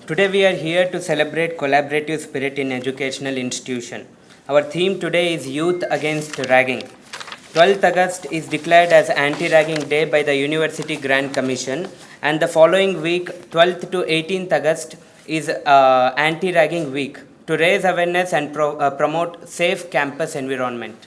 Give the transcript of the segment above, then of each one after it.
Today we are here to celebrate collaborative spirit in educational institution. Our theme today is Youth Against Ragging. 12th August is declared as Anti-Ragging Day by the University Grand Commission, and the following week, 12th to 18th August, is Anti-Ragging Week to raise awareness and promote safe campus environment.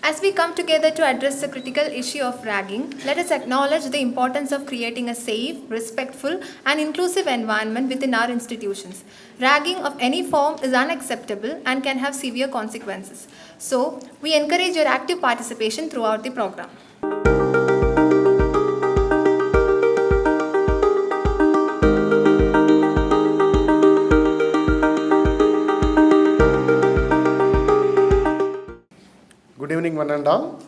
As we come together to address the critical issue of ragging, let us acknowledge the importance of creating a safe, respectful, and inclusive environment within our institutions. Ragging of any form is unacceptable and can have severe consequences. So, we encourage your active participation throughout the program. Good evening, one and all.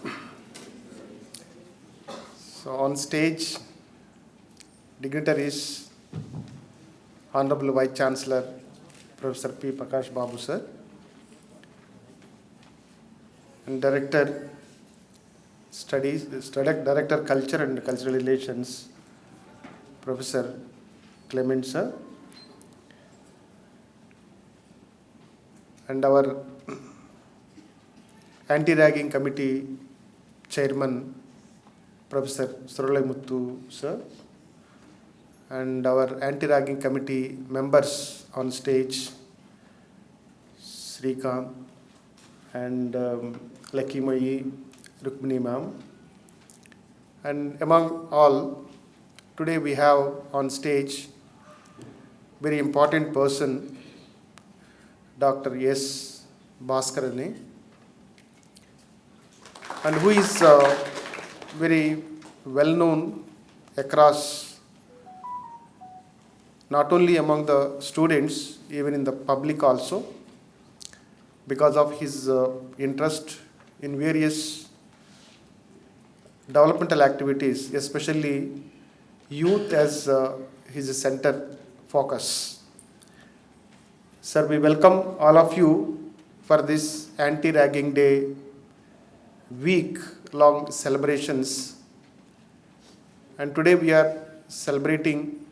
So, on stage, dignitaries, Honorable Vice Chancellor, Professor P. Prakash Babu sir, and Director Studies, Director Culture and Cultural Relations, Professor Clement sir, and our Anti-Ragging Committee Chairman, Professor Suralai Muthu sir, and our Anti-Ragging Committee members on stage, Srikant and Lakimai, Rukmini ma'am. And among all, today we have on stage very important person, Dr. S. Bhaskarani, and who is very well known across, not only among the students, even in the public also, because of his interest in various developmental activities, especially youth as his center focus. Sir, we welcome all of you for this Anti-Ragging Day week-long celebrations, and today we are celebrating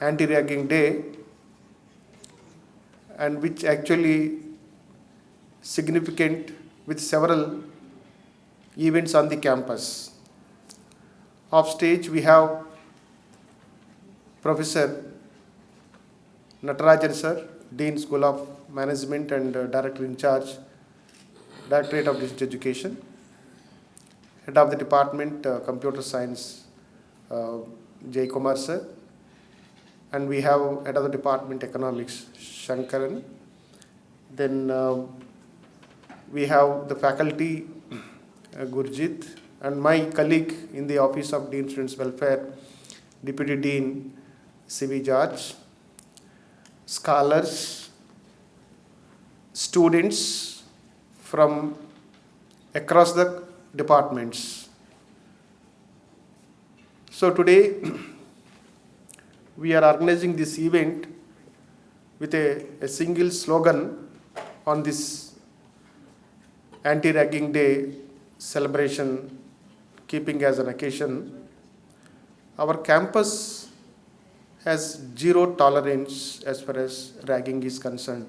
Anti-Ragging Day, and which actually significant with several events on the campus. Off stage we have Professor Natarajan sir, Dean School of Management and Director in Charge, Directorate of District Education, Head of the Department, Computer Science, Jay Kumar sir, and we have Head of the Department, Economics, Shankaran. Then we have the faculty, Gurjit, and my colleague in the Office of Dean Students Welfare, Deputy Dean, C.V. George, scholars, students from across the departments. So today we are organizing this event with a single slogan on this Anti-Ragging Day celebration, keeping as an occasion. Our campus has zero tolerance as far as ragging is concerned.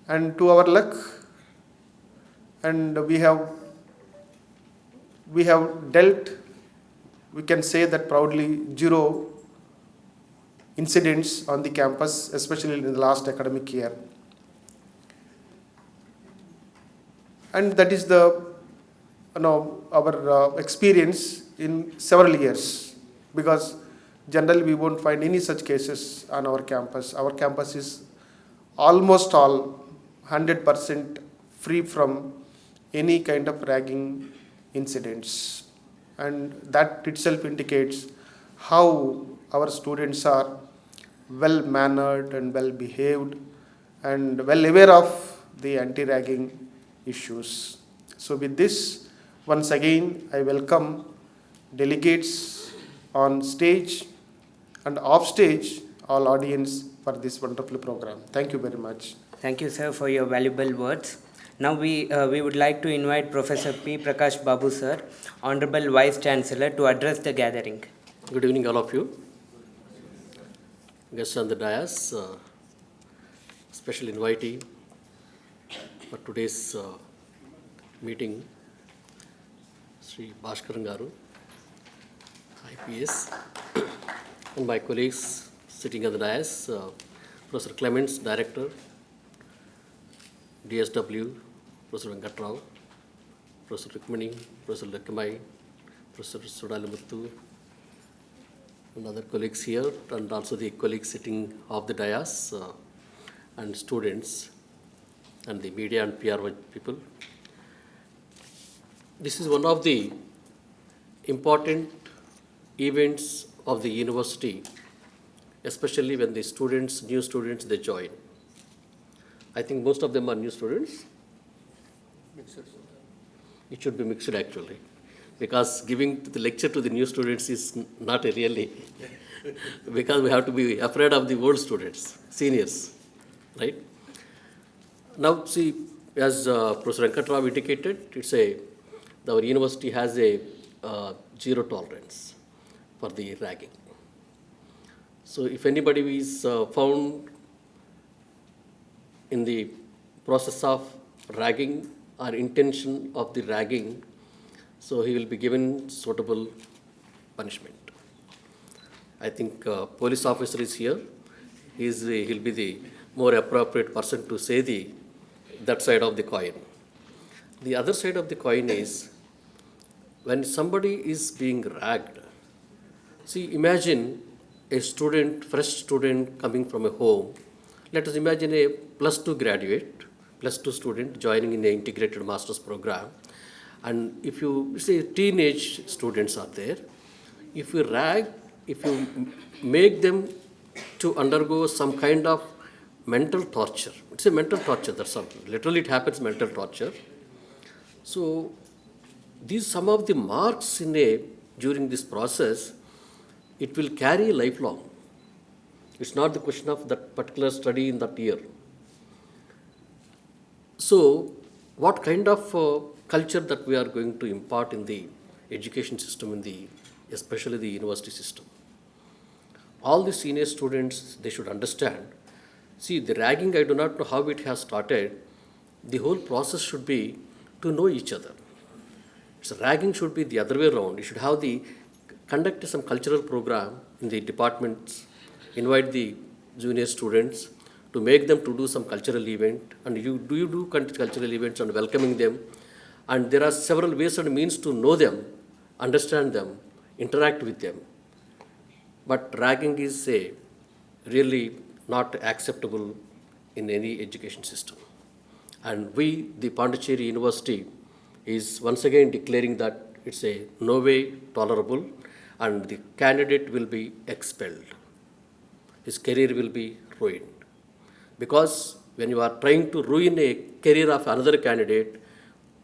And to our luck, and we have dealt, we can say that proudly, zero incidents on the campus, especially in the last academic year. And that is the our experience in several years, because generally we won't find any such cases on our campus. Our campus is almost all 100% free from any kind of ragging incidents, and that itself indicates how our students are well mannered and well behaved and well aware of the anti-ragging issues. So with this, once again I welcome delegates on stage and off stage, all audience, for this wonderful program. Thank you very much. Thank you, sir, for your valuable words. Now we would like to invite Professor P. Prakash Babu, sir, Honorable Vice Chancellor, to address the gathering. Good evening, all of you. guests on the dais, special invitee for today's meeting, Sri Bhaskaran Garu, IPS, and my colleagues sitting on the dais, Professor Clements, Director, DSW, Professor Venkatrao, Professor Rukmani, Professor Lakkamai, Professor Sudalimuttu, and other colleagues here, and also the colleagues sitting off the dais, and students, and the media and PR people. This is one of the important events of the university, especially when the students, new students, they join. I think most of them are new students. It should be mixed actually, because giving the lecture to the new students is not a really, because we have to be afraid of the old students, seniors, right? Now see, as Professor Venkatrao indicated, our university has a zero tolerance for the ragging. So if anybody is found in the process of ragging or intention of the ragging, so he will be given suitable punishment. I think police officer is here. He'll be the more appropriate person to say that side of the coin. The other side of the coin is when somebody is being ragged. See, imagine a student, fresh student coming from a home. Let us imagine a +2 graduate, +2 student joining in an integrated master's program. And if you say teenage students are there, if you make them to undergo some kind of mental torture, it's a mental torture, that's all. Literally it happens, mental torture. So these some of the marks during this process, it will carry lifelong. It's not the question of that particular study in that year. So what kind of culture that we are going to impart in the education system, especially the university system? All the senior students, they should understand. See, the ragging, I do not know how it has started. The whole process should be to know each other. So ragging should be the other way around. You should have conduct some cultural program in the departments, invite the junior students to make them to do some cultural event, and you do cultural events and welcoming them. And there are several ways and means to know them, understand them, interact with them. But ragging is really not acceptable in any education system. And we, the Pondicherry University, is once again declaring that it's a no way tolerable, and the candidate will be expelled. His career will be ruined. Because when you are trying to ruin a career of another candidate,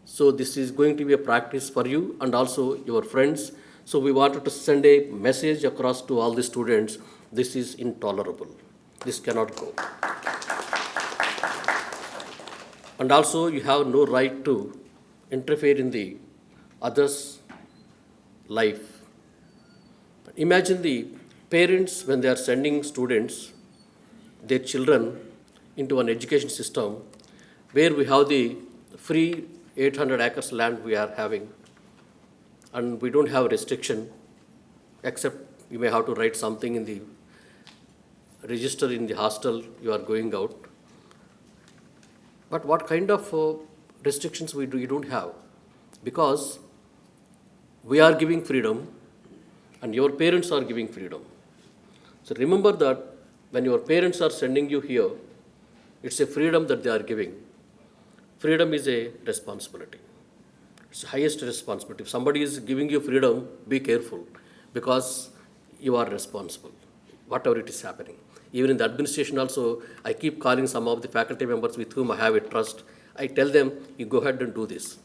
so this is going to be a practice for you and also your friends. So we wanted to send a message across to all the students, this is intolerable. This cannot go. And also you have no right to interfere in the other's life. Imagine the parents when they are sending students, their children, into an education system where we have the free 800 acres land we are having, and we don't have restriction, except you may have to write something in the register in the hostel you are going out. But what kind of restrictions we don't have? Because we are giving freedom and your parents are giving freedom. So remember that when your parents are sending you here, it's a freedom that they are giving. Freedom is a responsibility. It's the highest responsibility. If somebody is giving you freedom, be careful, because you are responsible, whatever it is happening. Even in the administration also, I keep calling some of the faculty members with whom I have a trust. I tell them, you go ahead and do this.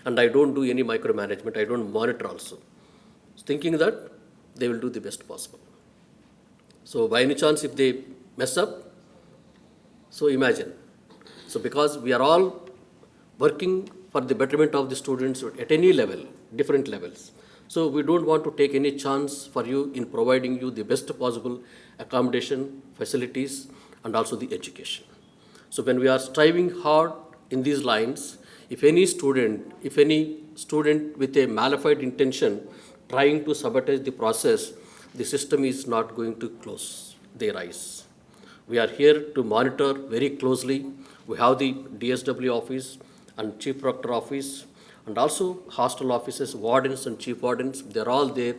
And I don't do any micromanagement. I don't monitor also. Thinking that they will do the best possible. So by any chance, if they mess up, so imagine. So because we are all working for the betterment of the students at any level, different levels. So we don't want to take any chance for you in providing you the best possible accommodation, facilities, and also the education. So when we are striving hard in these lines, if any student with a malified intention trying to sabotage the process, the system is not going to close their eyes. We are here to monitor very closely. We have the DSW office and Chief Proctor office, and also hostel offices, wardens and chief wardens. They're all there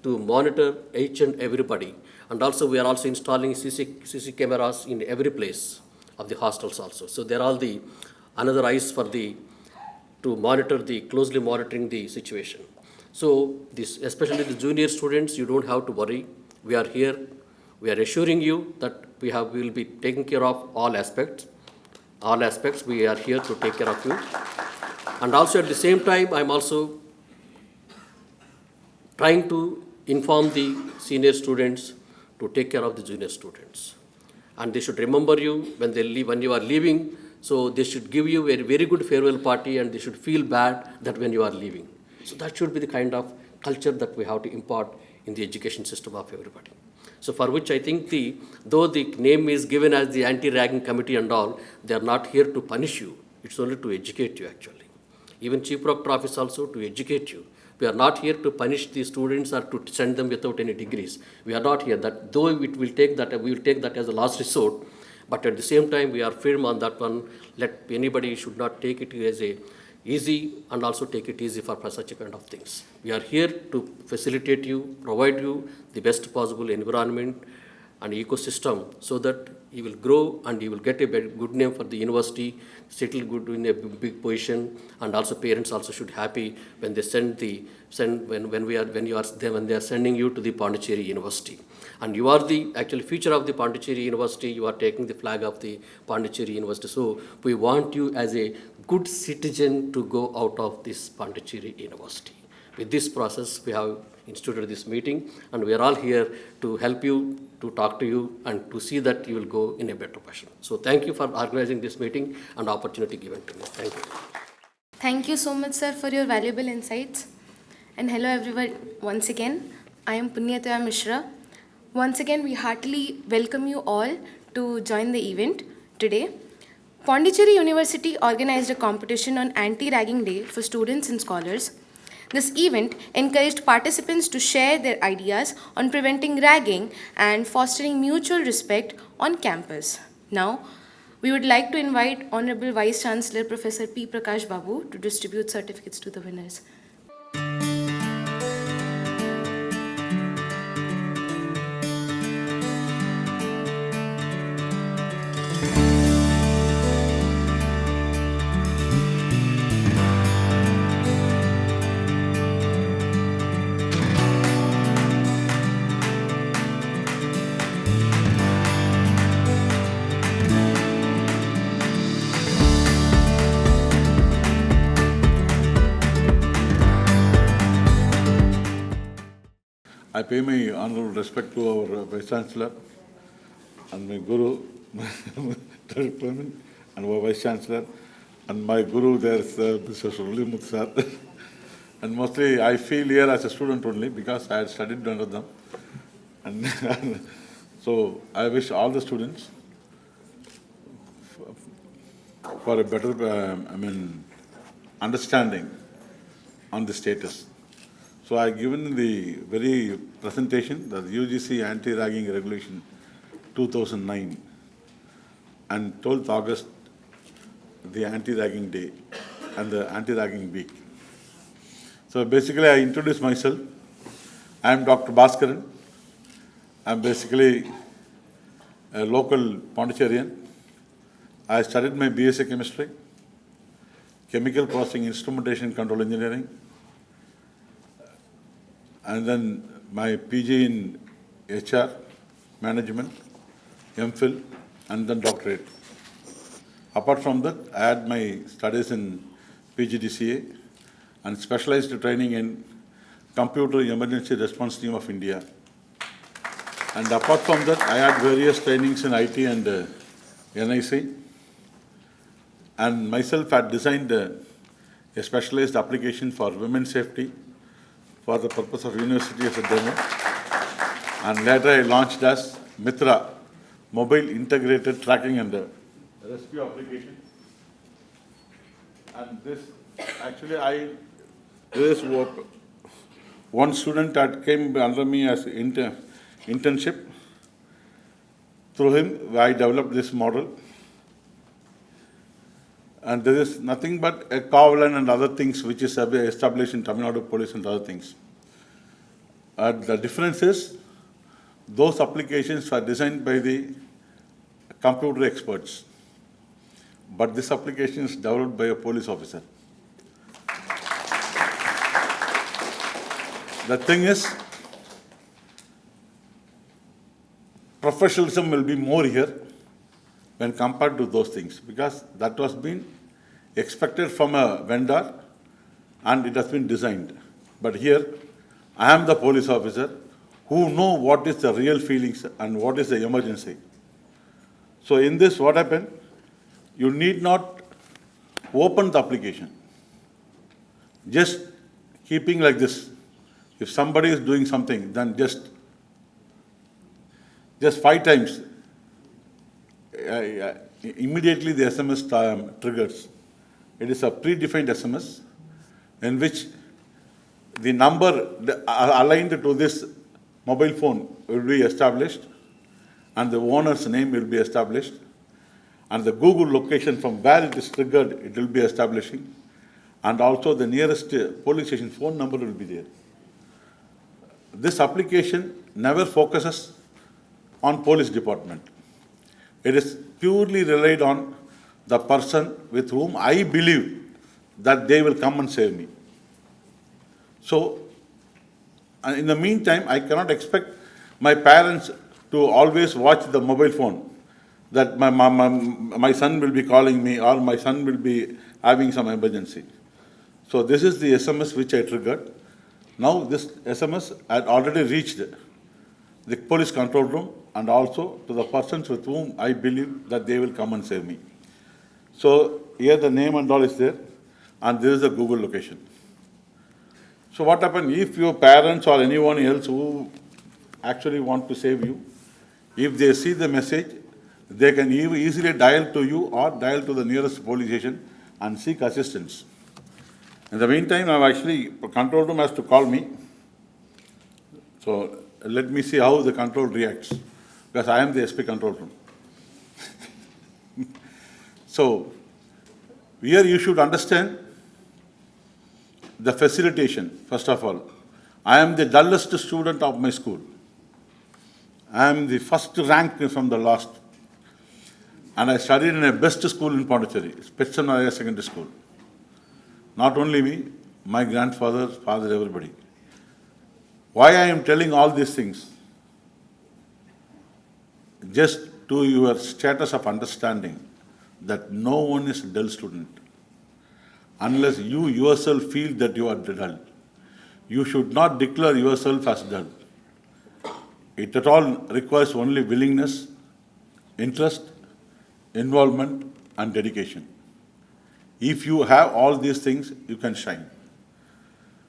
to monitor each and everybody. And also we are also installing CC cameras in every place of the hostels also. So they're all the another eyes for closely monitoring the situation. So this, especially the junior students, you don't have to worry. We are here. We are assuring you that we will be taking care of all aspects. All aspects, we are here to take care of you. And also at the same time, I'm also trying to inform the senior students to take care of the junior students. And they should remember you when they leave, when you are leaving. So they should give you a very good farewell party, and they should feel bad that when you are leaving. So that should be the kind of culture that we have to impart in the education system of everybody. So for which I think though the name is given as the anti-ragging committee and all, they are not here to punish you. It's only to educate you actually. Even Chief Proctor office also to educate you. We are not here to punish the students or to send them without any degrees. We are not here. That though we will take that as a last resort, but at the same time we are firm on that one. Let anybody should not take it as a easy, and also take it easy for such a kind of things. We are here to facilitate you, provide you the best possible environment and ecosystem so that you will grow and you will get a good name for the university, settle good in a big position, and also parents also should happy when they when they are sending you to the Pondicherry University. And you are the actual future of the Pondicherry University. You are taking the flag of the Pondicherry University. So we want you as a good citizen to go out of this Pondicherry University. With this process, we have instituted this meeting, and we are all here to help you, to talk to you, and to see that you will go in a better fashion. So thank you for organizing this meeting and opportunity given to me. Thank you. Thank you so much, sir, for your valuable insights. And hello, everyone, once again. I am Punyataya Mishra. Once again, we heartily welcome you all to join the event today. Pondicherry University organized a competition on Anti-Ragging Day for students and scholars. This event encouraged participants to share their ideas on preventing ragging and fostering mutual respect on campus. Now, we would like to invite Honorable Vice Chancellor Professor P. Prakash Babu to distribute certificates to the winners. I pay my honorable respect to our Vice Chancellor and my Guru, and our Vice Chancellor, and my Guru, there's Mr. Surli sir. And mostly I feel here as a student only because I had studied under them. And so I wish all the students for a better, understanding on the status. So I given the very presentation, the UGC Anti-Ragging Regulation 2009, and 12th August, the Anti-Ragging Day and the Anti-Ragging Week. So basically I introduce myself. I am Dr. Bhaskaran. I am basically a local Pondicherryan. I studied my BSc Chemistry, Chemical Processing Instrumentation Control Engineering, and then my PG in HR, Management, MPhil, and then doctorate. Apart from that, I had my studies in PGDCA and specialized training in Computer Emergency Response Team of India. And apart from that, I had various trainings in IT and NIC. And myself had designed a specialized application for women's safety for the purpose of university as a demo. And later I launched as Mitra, Mobile Integrated Tracking and Rescue Application. And this, actually this one student that came under me as internship. Through him, I developed this model. And there is nothing but a covenant and other things which is established in Tamil Nadu Police and other things. The difference is, those applications are designed by the computer experts. But this application is developed by a police officer. The thing is, professionalism will be more here when compared to those things, because that was being expected from a vendor and it has been designed. But here, I am the police officer who know what is the real feelings and what is the emergency. So in this, what happened? You need not open the application. Just keeping like this. If somebody is doing something, then just 5 times, immediately the SMS triggers. It is a predefined SMS in which the number aligned to this mobile phone will be established and the owner's name will be established and the Google location from where it is triggered, it will be establishing, and also the nearest police station phone number will be there. This application never focuses on police department. It is purely relied on the person with whom I believe that they will come and save me. So, in the meantime, I cannot expect my parents to always watch the mobile phone, that my son will be calling me or my son will be having some emergency. So this is the SMS which I triggered. Now this SMS had already reached the police control room and also to the persons with whom I believe that they will come and save me. So here the name and all is there, and this is the Google location. So what happens if your parents or anyone else who actually want to save you, if they see the message, they can easily dial to you or dial to the nearest police station and seek assistance. In the meantime, I've actually, control room has to call me. So let me see how the control reacts, because I am the SP control room. So here you should understand the facilitation, first of all. I am the dullest student of my school. I am the first rank from the last. And I studied in a best school in Pondicherry, Spitzenmeier Secondary School. Not only me, my grandfather, father, everybody. Why I am telling all these things? Just to your status of understanding that no one is a dull student. Unless you yourself feel that you are dull. You should not declare yourself as dull. It at all requires only willingness, interest, involvement, and dedication. If you have all these things, you can shine.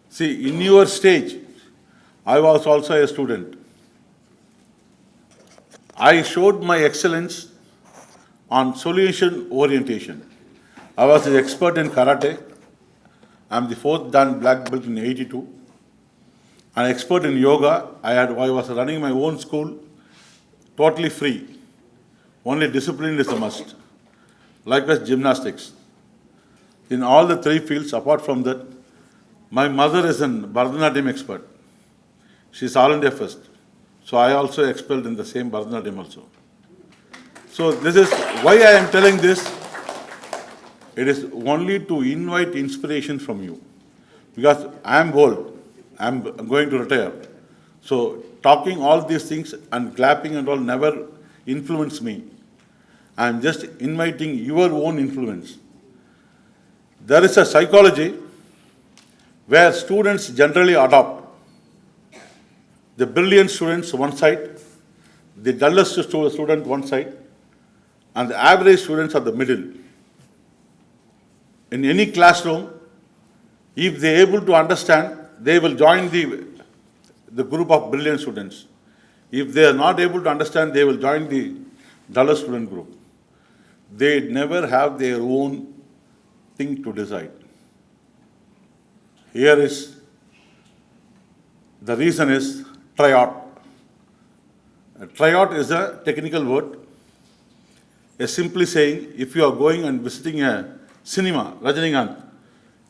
See, in your stage, I was also a student. I showed my excellence on solution orientation. I was an expert in karate. I'm the 4th dan black belt in 82. An expert in yoga. I was running my own school, totally free. Only discipline is a must. Likewise, gymnastics. In all the 3 fields, apart from that, my mother is an Bharatanatyam expert. She's all India first. So I also expelled in the same Bharatanatyam also. So this is why I am telling this. It is only to invite inspiration from you. Because I am old. I am going to retire. So talking all these things and clapping and all never influence me. I am just inviting your own influence. There is a psychology where students generally adopt. The brilliant students one side, the dullest student one side, and the average students are the middle. In any classroom, if they are able to understand they will join the group of brilliant students. If they are not able to understand, they will join the duller student group. They never have their own thing to decide. Here is, the reason is tryout. A tryout is a technical word. Simply saying, if you are going and visiting a cinema, Rajinikanth,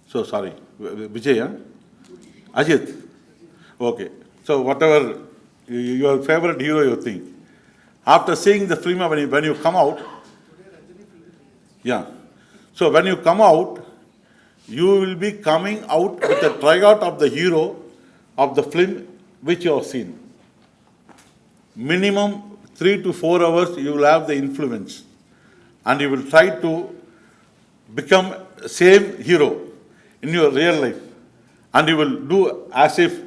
so sorry, Vijay, huh? Ajit, okay. So whatever your favorite hero you think. After seeing the film, when you come out, yeah. So when you come out, you will be coming out with a tryout of the hero of the film which you have seen. Minimum 3 to 4 hours you will have the influence, and you will try to become same hero in your real life, and you will do as if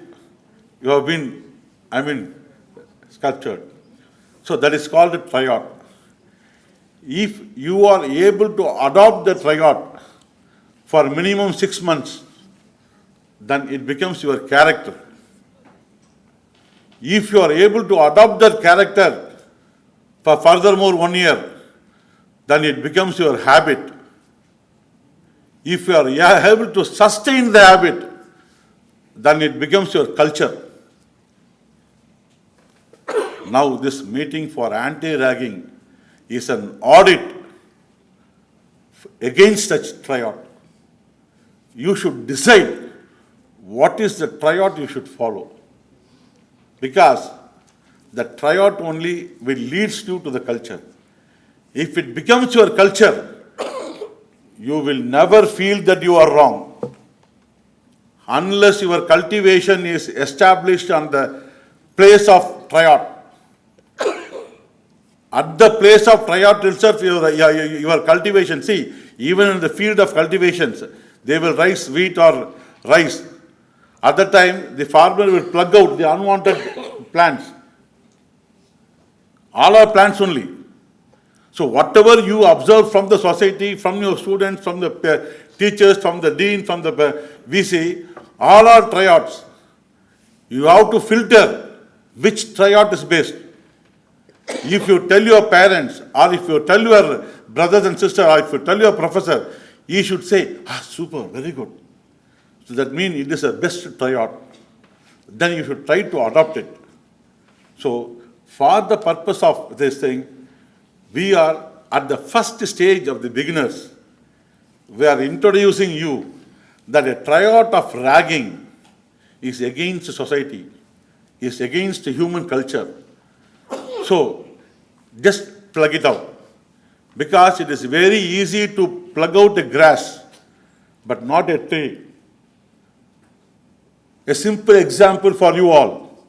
you have been, sculptured. So that is called a tryout. If you are able to adopt the tryout for minimum 6 months, then it becomes your character. If you are able to adopt that character for furthermore 1 year, then it becomes your habit. If you are able to sustain the habit, then it becomes your culture. Now this meeting for anti-ragging is an audit against such tryout. You should decide what is the tryout you should follow, because the tryout only will lead you to the culture. If it becomes your culture, you will never feel that you are wrong, unless your cultivation is established on the place of tryout. At the place of tryout itself, your cultivation, see, even in the field of cultivations, they will raise wheat or rice. At that time, the farmer will plug out the unwanted plants. All are plants only. So whatever you observe from the society, from your students, from the teachers, from the dean, from the VC, all are tryouts. You have to filter which tryout is best. If you tell your parents, or if you tell your brothers and sisters, or if you tell your professor, he should say, super, very good. So that means it is the best tryout. Then you should try to adopt it. So for the purpose of this thing, we are at the first stage of the beginners. We are introducing you that a tryout of ragging is against society, is against human culture. So just plug it out, because it is very easy to plug out a grass, but not a tree. A simple example for you all.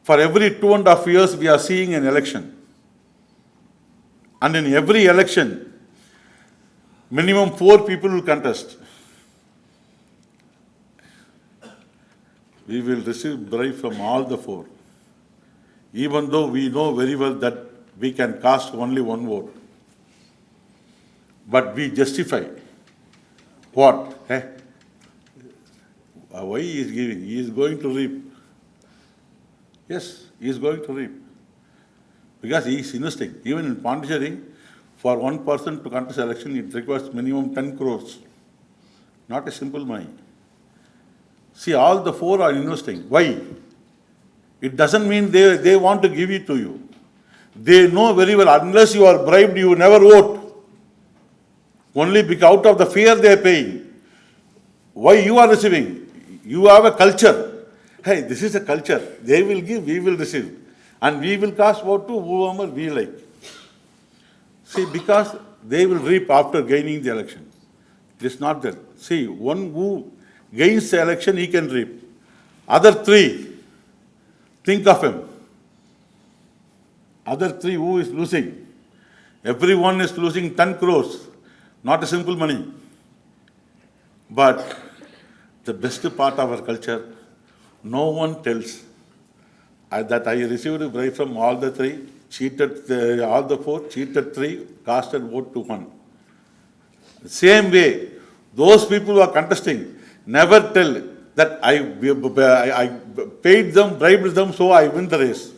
For every 2.5 years, we are seeing an election. And in every election, minimum 4 people will contest. We will receive bribe from all the 4. Even though we know very well that we can cast only 1 vote. But we justify. What? Why he is giving? He is going to reap. Yes, he is going to reap. Because he is investing. Even in Pondicherry, for one person to contest election, it requires minimum 10 crores. Not a simple money. See, all the 4 are investing. Why? It doesn't mean they want to give it to you. They know very well, unless you are bribed, you never vote. Only because out of the fear they are paying. Why you are receiving? You have a culture. Hey, this is a culture. They will give, we will receive. And we will cast vote to whoever we like. See, because they will reap after gaining the election. It is not that. See, one who gains the election, he can reap. Other 3, think of him. Other 3, who is losing? Everyone is losing 10 crores. Not a simple money. But the best part of our culture, no one tells that I received a bribe from all the 3, cheated all the 4, cheated 3, casted vote to 1. Same way, those people who are contesting, never tell that I paid them, bribed them, so I win the race.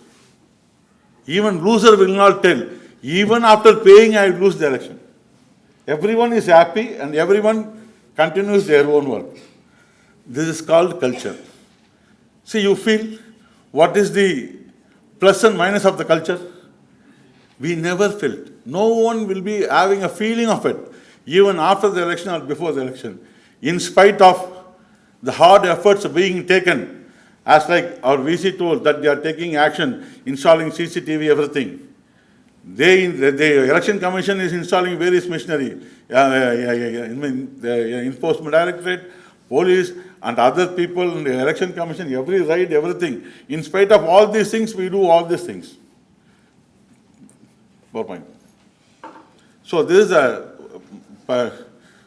Even loser will not tell. Even after paying, I lose the election. Everyone is happy and everyone continues their own work. This is called culture. See, you feel what is the plus and minus of the culture? We never felt. No one will be having a feeling of it, even after the election or before the election. In spite of the hard efforts being taken, as like our VC told that they are taking action, installing CCTV, everything. The Election Commission is installing various machinery, the Enforcement Directorate, police, and other people in the Election Commission, every right, everything. In spite of all these things, we do all these things. PowerPoint. So this is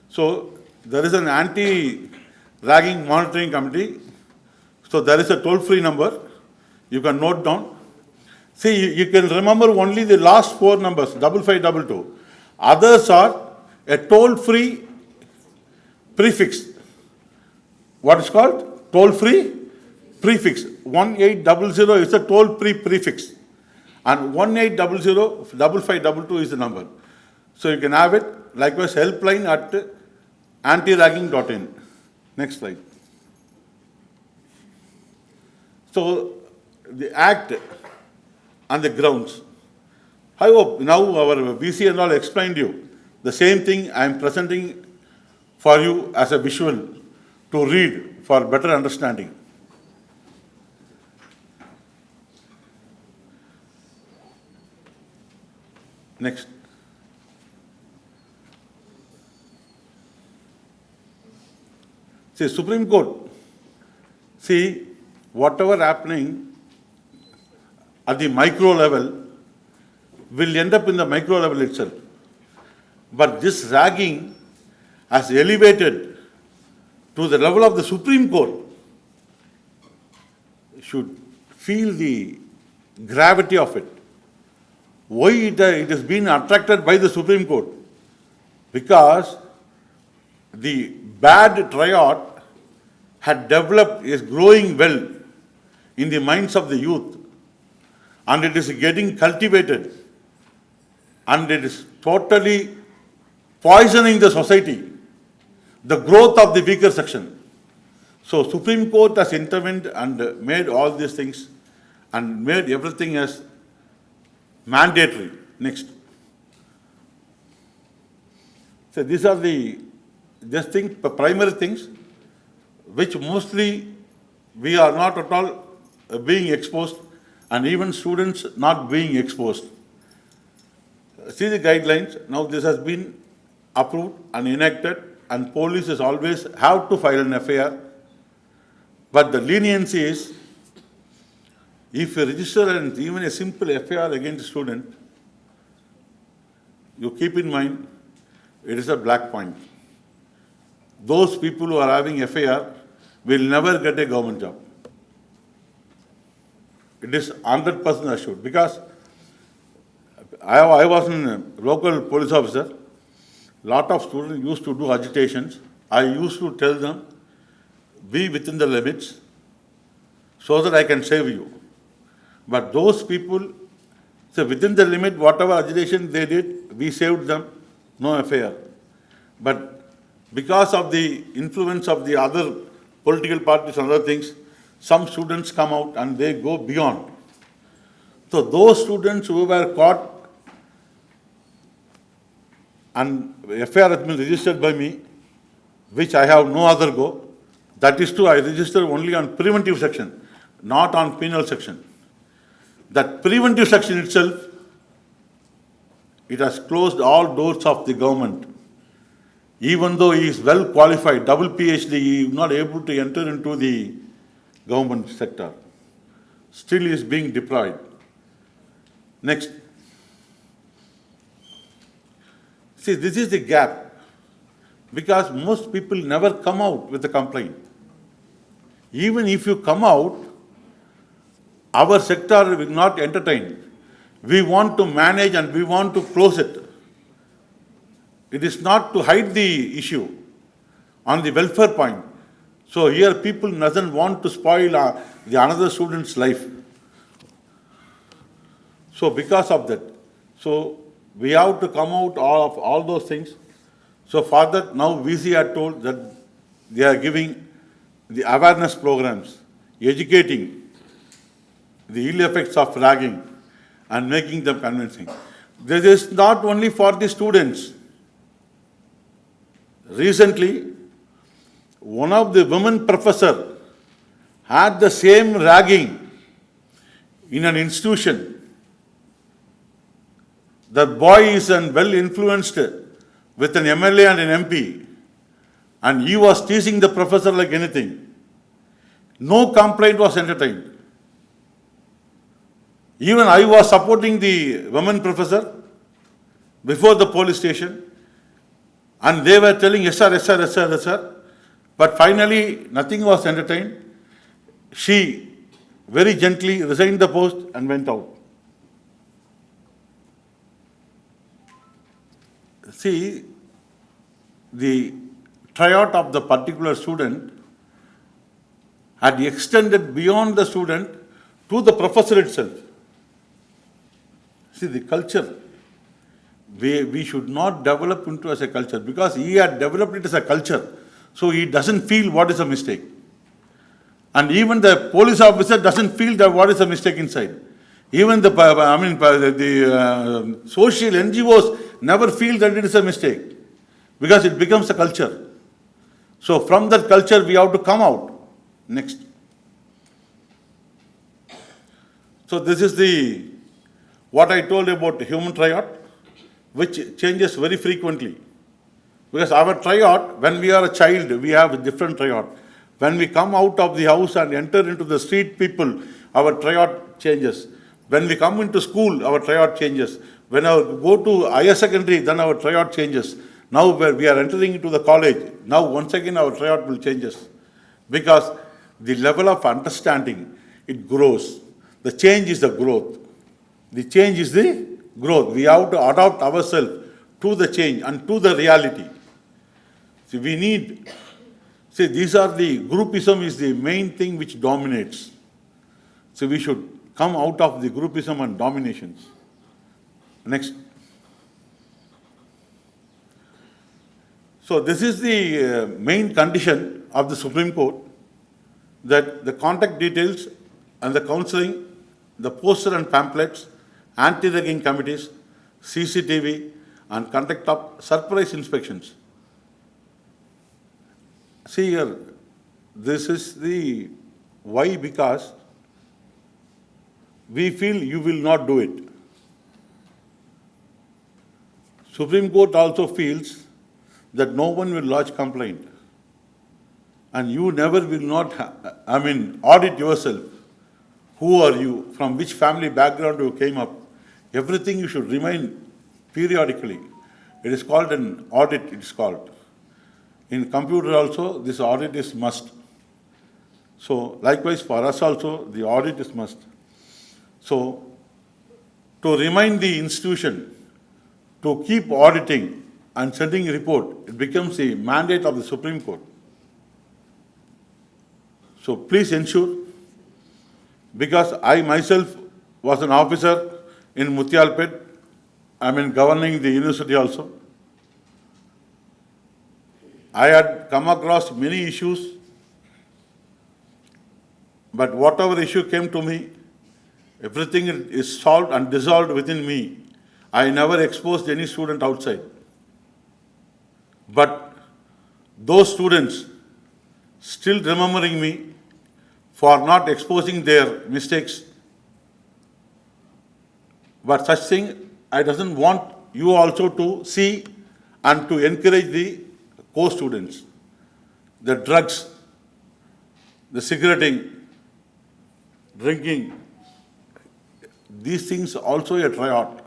so there is an anti-ragging monitoring committee. So there is a toll-free number. You can note down. See, you can remember only the last 4 numbers, 5522. Others are a toll-free prefix. What is called? Toll-free prefix. 1800 is a toll-free prefix. And 1800-5522 is the number. So you can have it. Likewise, helpline at antiragging.in. Next slide. So the act and the grounds. I hope now our VC and all explained you. The same thing I am presenting for you as a visual to read for better understanding. Next. See, Supreme Court. See, whatever happening at the micro level will end up in the micro level itself. But this ragging has elevated to the level of the Supreme Court. Should feel the gravity of it. Why it has been attracted by the Supreme Court? Because the bad triad had developed, is growing well in the minds of the youth, and it is getting cultivated, and it is totally poisoning the society, the growth of the weaker section. So Supreme Court has intervened and made all these things and made everything as mandatory. Next. So these are the primary things which mostly we are not at all being exposed, and even students not being exposed. See the guidelines. Now this has been approved and enacted, and police is always have to file an FIR. But the leniency is, if you register and even a simple FIR against a student, you keep in mind, it is a black point. Those people who are having FIR will never get a government job. It is 100% assured, because I was a local police officer. Lot of students used to do agitations. I used to tell them, be within the limits so that I can save you. But those people, so within the limit, whatever agitation they did, we saved them, no FIR. But because of the influence of the other political parties and other things, some students come out and they go beyond. So those students who were caught and FIR has been registered by me, which I have no other go, that is true, I register only on preventive section, not on penal section. That preventive section itself, it has closed all doors of the government. Even though he is well qualified, double PhD, he is not able to enter into the government sector. Still he is being deprived. Next. See, this is the gap, because most people never come out with a complaint. Even if you come out, our sector will not entertain. We want to manage and we want to close it. It is not to hide the issue on the welfare point. So here people doesn't want to spoil the another student's life. So because of that, so we have to come out of all those things. So for that, now VC are told that they are giving the awareness programs, educating the ill effects of ragging and making them convincing. This is not only for the students. Recently, one of the women professor had the same ragging in an institution. The boy is well influenced with an MLA and an MP, and he was teasing the professor like anything. No complaint was entertained. Even I was supporting the women professor before the police station, and they were telling, yes sir, yes sir, yes sir, yes sir. But finally, nothing was entertained. She very gently resigned the post and went out. See, the tryout of the particular student had extended beyond the student to the professor itself. See, the culture, we should not develop into as a culture, because he had developed it as a culture, so he doesn't feel what is a mistake. And even the police officer doesn't feel that what is a mistake inside. Even the social NGOs never feel that it is a mistake, because it becomes a culture. So from that culture, we have to come out. Next. So this is what I told about human tryout, which changes very frequently. Because our tryout, when we are a child, we have a different tryout. When we come out of the house and enter into the street people, our tryout changes. When we come into school, our tryout changes. When we go to higher secondary, then our tryout changes. Now we are entering into the college, now once again our tryout will changes. Because the level of understanding, it grows. The change is the growth. The change is the growth. We have to adapt ourselves to the change and to the reality. See, these are groupism is the main thing which dominates. So we should come out of the groupism and dominations. Next. So this is the main condition of the Supreme Court, that the contact details and the counseling, the poster and pamphlets, anti-ragging committees, CCTV, and conduct of surprise inspections. See here, this is the why, because we feel you will not do it. Supreme Court also feels that no one will lodge complaint, and you never will not, audit yourself. Who are you? From which family background you came up? Everything you should remind periodically. It is called an audit, it is called. In computer also, this audit is must. So likewise for us also, the audit is must. So to remind the institution to keep auditing and sending a report, it becomes a mandate of the Supreme Court. So please ensure, because I myself was an officer in Mutyalpet, governing the university also. I had come across many issues, but whatever issue came to me, everything is solved and dissolved within me. I never exposed any student outside. But those students still remembering me for not exposing their mistakes. But such thing, I doesn't want you also to see and to encourage the co-students. The drugs, the cigaretting, drinking, these things also a tryout.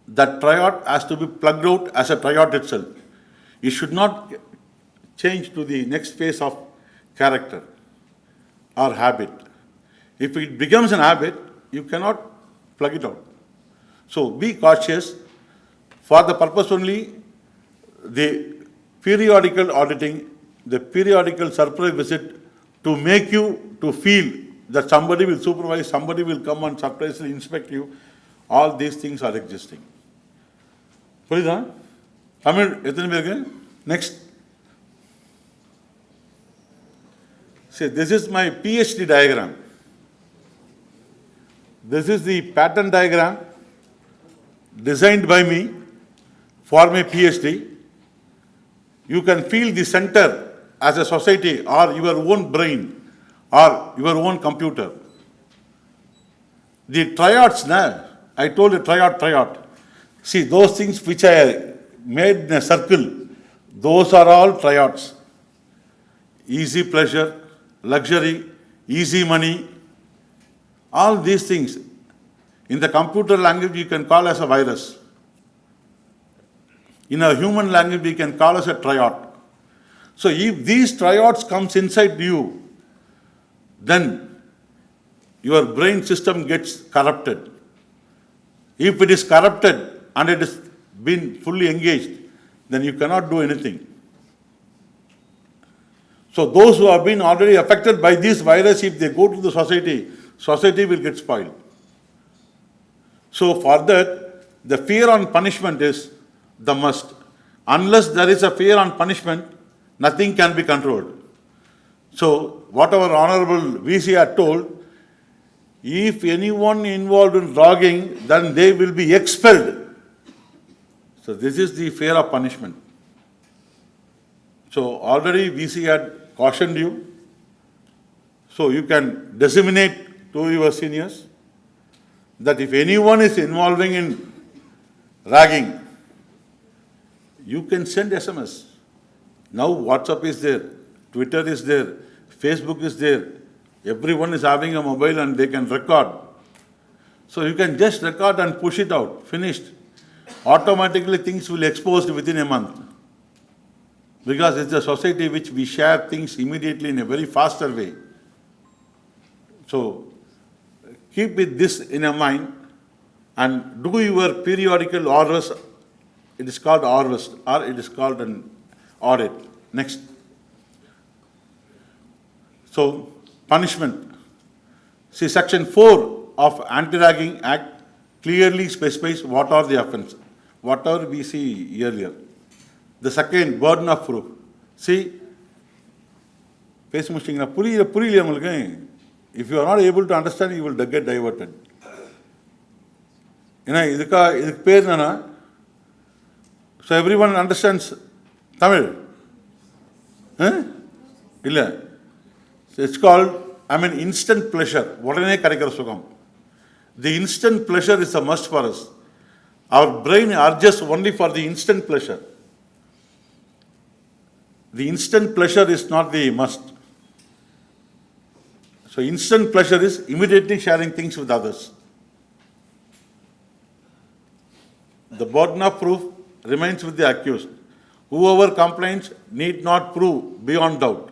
That tryout has to be plugged out as a tryout itself. It should not change to the next phase of character or habit. If it becomes an habit, you cannot plug it out. So be cautious. For the purpose only, the periodical auditing the periodical surprise visit to make you to feel that somebody will supervise, somebody will come and surprisingly inspect you. All these things are existing. புரியுதா? தமிழ் எத்தனை பேருக்கு? Next. See, this is my PhD diagram. This is the pattern diagram designed by me for my PhD. You can feel the center as a society or your own brain or your own computer. The triads, I told you triad. See, those things which I made in a circle, those are all triads. Easy pleasure, luxury, easy money, all these things. In the computer language, you can call as a virus. In a human language, we can call as a triad. So if these triads comes inside you, then your brain system gets corrupted. If it is corrupted and it has been fully engaged, then you cannot do anything. So those who have been already affected by this virus, if they go to the society will get spoiled. So for that, the fear on punishment is the must. Unless there is a fear on punishment, nothing can be controlled. So what our Honorable VC had told, if anyone involved in ragging, then they will be expelled. So this is the fear of punishment. So already VC had cautioned you. So you can disseminate to your seniors that if anyone is involving in ragging, you can send SMS. Now WhatsApp is there, Twitter is there, Facebook is there. Everyone is having a mobile and they can record. So you can just record and push it out, finished. Automatically things will be exposed within a month. Because it's a society which we share things immediately in a very faster way. So keep with this in your mind and do your periodical harvest. It is called harvest or it is called an audit. Next. So punishment. See, Section 4 of Anti-Ragging Act clearly specifies what are the offences. Whatever we see earlier. The second, burden of proof. See, if you are not able to understand, you will get diverted. So everyone understands Tamil? It's called, instant pleasure. The instant pleasure is a must for us. Our brain urges only for the instant pleasure. The instant pleasure is not the must. So instant pleasure is immediately sharing things with others. The burden of proof remains with the accused. Whoever complains need not prove beyond doubt.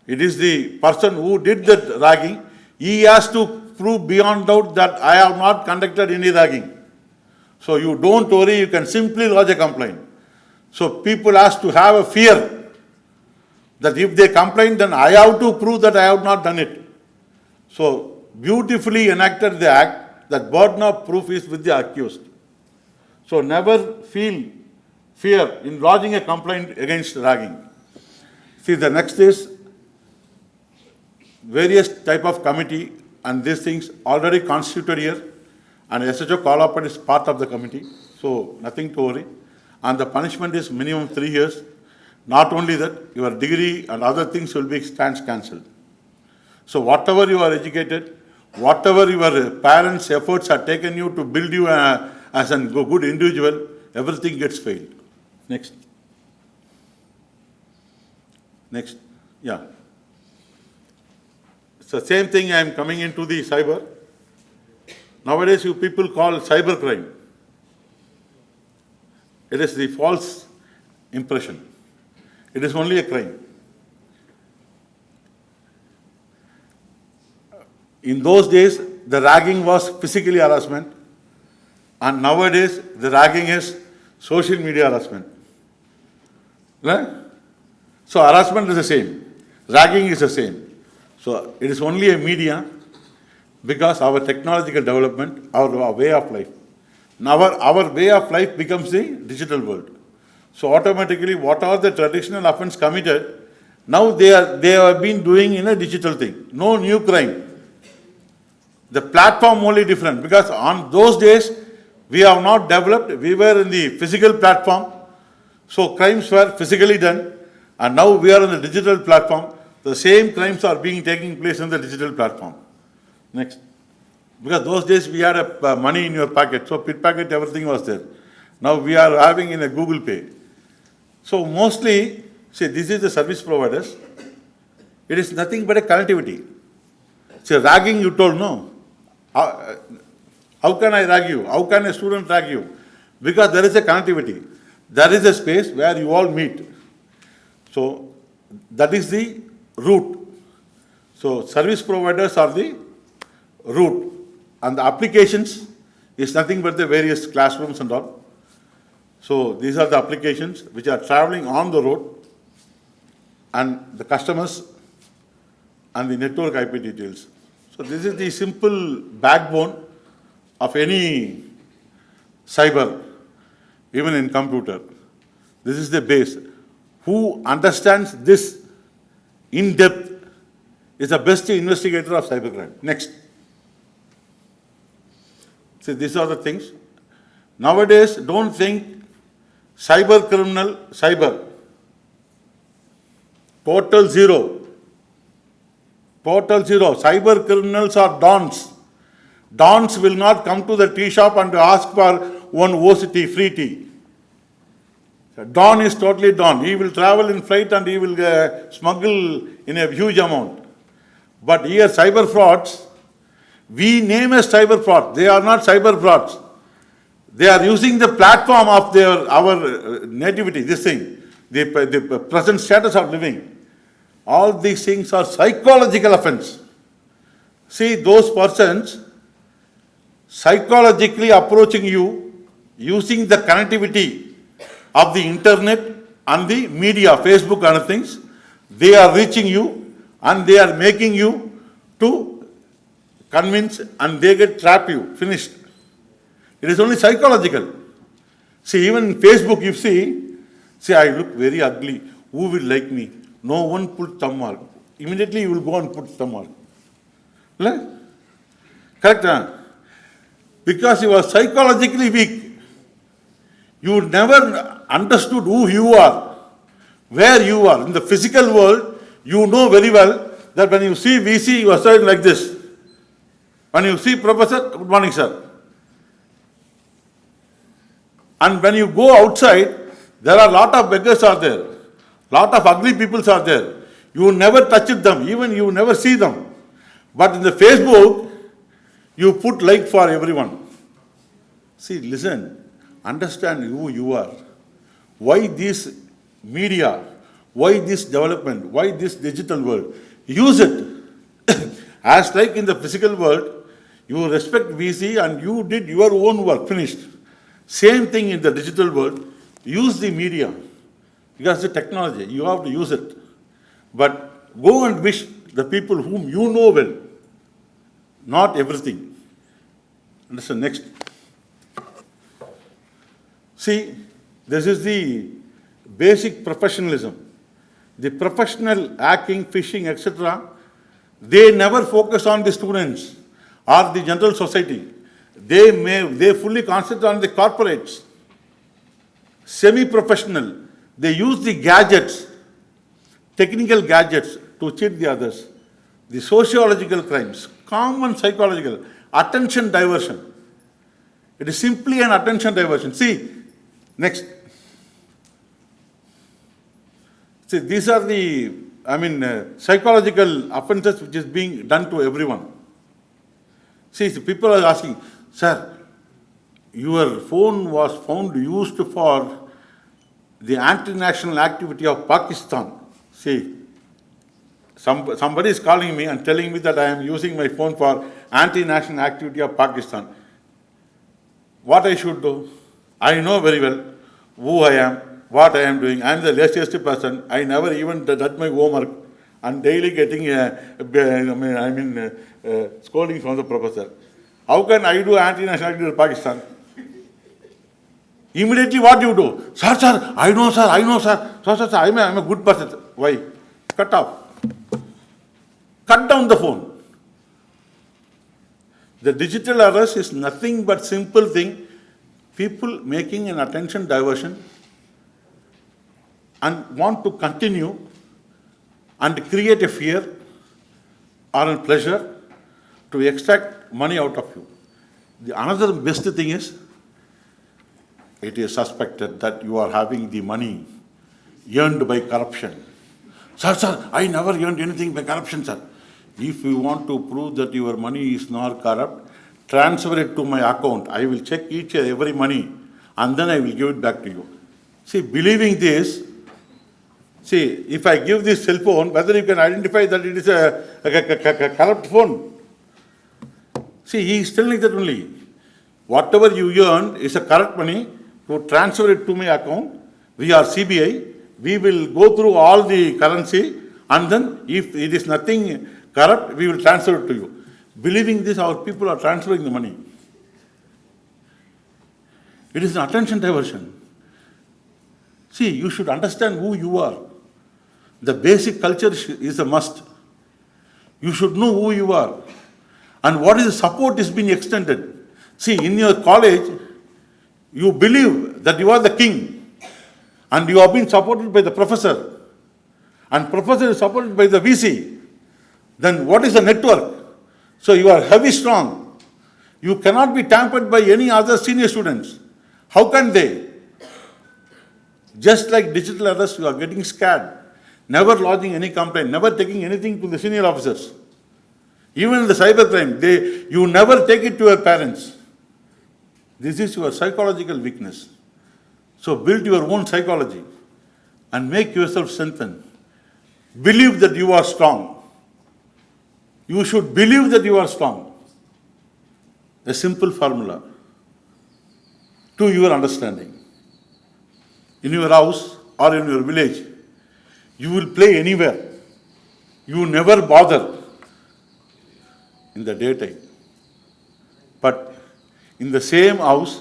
It is the person who did the ragging, he has to prove beyond doubt that I have not conducted any ragging. So you don't worry, you can simply lodge a complaint. So people has to have a fear that if they complain, then I have to prove that I have not done it. So beautifully enacted the act that burden of proof is with the accused. So never feel fear in lodging a complaint against ragging. See, the next is various type of committee and these things already constituted here, and SHO call-up is part of the committee, so nothing to worry. And the punishment is minimum 3 years. Not only that, your degree and other things will be cancelled. So whatever you are educated, whatever your parents' efforts have taken you to build you as a good individual, everything gets failed. Next. Next. Yeah. So same thing, I am coming into the cyber. Nowadays, you people call cyber crime. It is the false impression. It is only a crime. In those days, the ragging was physically harassment, and nowadays, the ragging is social media harassment. Right? So harassment is the same. Ragging is the same. So it is only a media because our technological development, our way of life. Now our way of life becomes the digital world. So automatically what are the traditional offense committed, now they have been doing in a digital thing. No new crime. The platform only different because on those days we have not developed, we were in the physical platform, so crimes were physically done, and now we are on the digital platform. The same crimes are taking place on the digital platform. Next. Because those days we had a money in your pocket, so pickpocket, everything was there. Now we are having in a Google Pay. So mostly, see, this is the service providers. It is nothing but a connectivity. See, ragging you told, no. How can I rag you? How can a student rag you? Because there is a connectivity. There is a space where you all meet. So that is the route. So service providers are the route. And the applications is nothing but the various classrooms and all. So these are the applications which are traveling on the road, and the customers and the network IP details. So this is the simple backbone of any cyber, even in computer. This is the base. Who understands this in depth is the best investigator of cybercrime. Next. See, these are the things. Nowadays, don't think cyber criminal, cyber. Total zero. Total zero. Cyber criminals are dons. Dons will not come to the tea shop and ask for one OC tea, free tea. Don is totally don. He will travel in flight and he will smuggle in a huge amount. But here, cyber frauds, we name as cyber fraud. They are not cyber frauds. They are using the platform of our nativity, this thing, the present status of living. All these things are psychological offense. See, those persons psychologically approaching you using the connectivity of the internet and the media, Facebook and things, they are reaching you and they are making you to convince and they get trap you, finished. It is only psychological. See, even in Facebook you see, I look very ugly. Who will like me? No one put thumb mark. Immediately you will go and put thumb mark. Correct? Huh? Because you are psychologically weak. You never understood who you are, where you are. In the physical world, you know very well that when you see VC, you are saying like this. When you see professor, good morning, sir. And when you go outside, there are a lot of beggars are there. Lot of ugly people are there. You never touch them, even you never see them. But in the Facebook, you put like for everyone. See, listen, understand who you are. Why this media? Why this development? Why this digital world? Use it. As like in the physical world, you respect VC and you did your own work, finished. Same thing in the digital world. Use the media. Because the technology, you have to use it. But go and wish the people whom you know well. Not everything. Understand? Next. See, this is the basic professionalism. The professional hacking, phishing, etc., they never focus on the students or the general society. They fully concentrate on the corporates. Semi-professional, they use the gadgets, technical gadgets to cheat the others. The sociological crimes, common psychological, attention diversion. It is simply an attention diversion. See, next. See, these are the, psychological offenses which is being done to everyone. See, people are asking, sir, your phone was found used for the anti-national activity of Pakistan. See, somebody is calling me and telling me that I am using my phone for anti-national activity of Pakistan. What I should do? I know very well who I am, what I am doing. I am the laziest person. I never even did my homework and daily getting scolding from the professor. How can I do anti-nationality to Pakistan? Immediately what you do? Sir, I know, sir. Sir, I'm a good person. Why? Cut off. Cut down the phone. The digital arrest is nothing but simple thing. People making an attention diversion and want to continue and create a fear or a pleasure to extract money out of you. The another best thing is, it is suspected that you are having the money earned by corruption. Sir, I never earned anything by corruption, sir. If you want to prove that your money is not corrupt, transfer it to my account. I will check each and every money and then I will give it back to you. See, believing this, if I give this cell phone, whether you can identify that it is a corrupt phone. See, he is telling that only. Whatever you earn is a corrupt money, to transfer it to my account. We are CBI. We will go through all the currency and then if it is nothing corrupt, we will transfer it to you. Believing this, our people are transferring the money. It is an attention diversion. See, you should understand who you are. The basic culture is a must. You should know who you are and what is the support is being extended. See, in your college, you believe that you are the king and you are being supported by the professor and professor is supported by the VC. Then what is the network? So you are heavy strong. You cannot be tampered by any other senior students. How can they? Just like digital arrest, you are getting scared, never lodging any complaint, never taking anything to the senior officers. Even in the cybercrime, you never take it to your parents. This is your psychological weakness. So build your own psychology and make yourself strengthen. Believe that you are strong. You should believe that you are strong. A simple formula to your understanding. In your house or in your village, you will play anywhere. You never bother in the daytime. But in the same house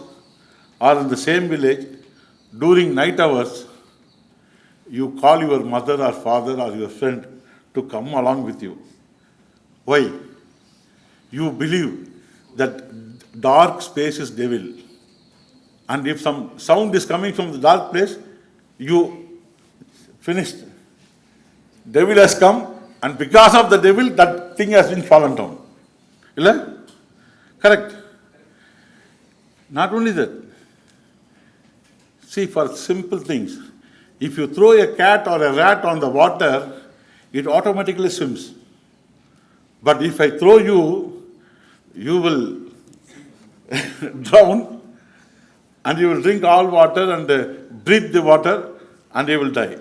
or in the same village, during night hours, you call your mother or father or your friend to come along with you. Why? You believe that dark space is devil. And if some sound is coming from the dark place, you finished. Devil has come and because of the devil, that thing has been fallen down. Illa? Correct. Not only that, see, for simple things, if you throw a cat or a rat on the water, it automatically swims. But if I throw you, you will drown and you will drink all water and breathe the water and you will die.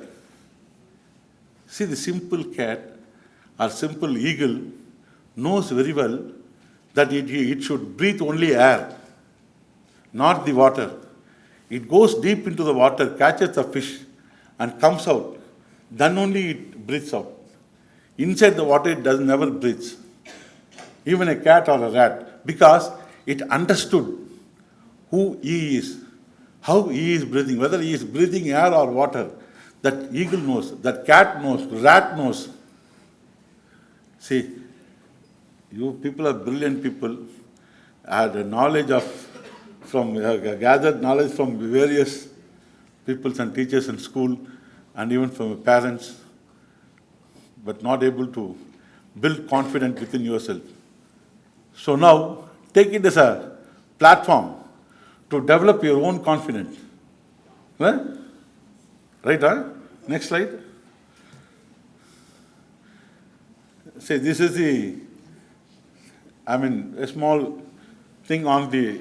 See, the simple cat or simple eagle knows very well that it should breathe only air, not the water. It goes deep into the water, catches the fish and comes out. Then only it breathes out. Inside the water, it never breathes. Even a cat or a rat, because it understood who he is, how he is breathing, whether he is breathing air or water. That eagle knows, that cat knows, rat knows. See, you people are brilliant people, had a knowledge gathered knowledge from various people and teachers in school and even from parents, but not able to build confidence within yourself. So now, take it as a platform to develop your own confidence. Right, huh? Next slide. See, this is a small thing on the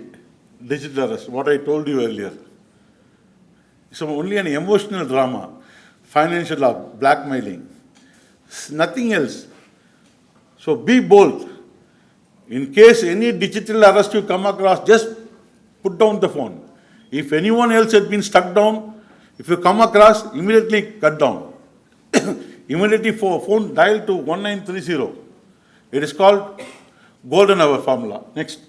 digital arrest, what I told you earlier. So only an emotional drama, financial law, blackmailing, nothing else. So be bold. In case any digital arrest you come across, just put down the phone. If anyone else has been struck down, If you come across, immediately cut down. Immediately phone dial to 1930. It is called golden hour formula. Next.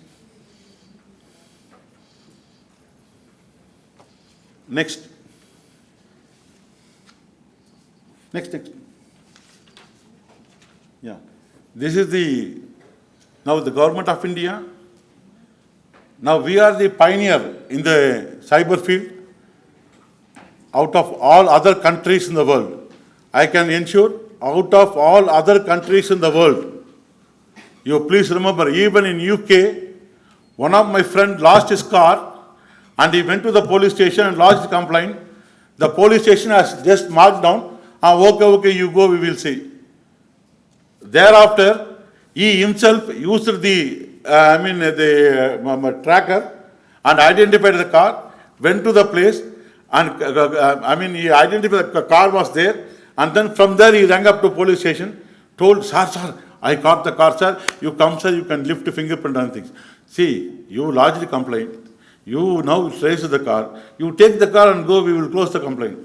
Next. Next. Yeah. This is now the government of India. Now we are the pioneer in the cyber field out of all other countries in the world. I can ensure out of all other countries in the world. You please remember, even in UK, one of my friends lost his car and he went to the police station and lodged a complaint. The police station has just marked down, okay, you go, we will see. Thereafter, he himself used the tracker and identified the car, went to the place, and he identified the car was there, and then from there he rang up to police station, told, sir, I caught the car, sir, you come, sir, you can lift fingerprint and things. See, you lodged the complaint, you now trace the car, you take the car and go, we will close the complaint.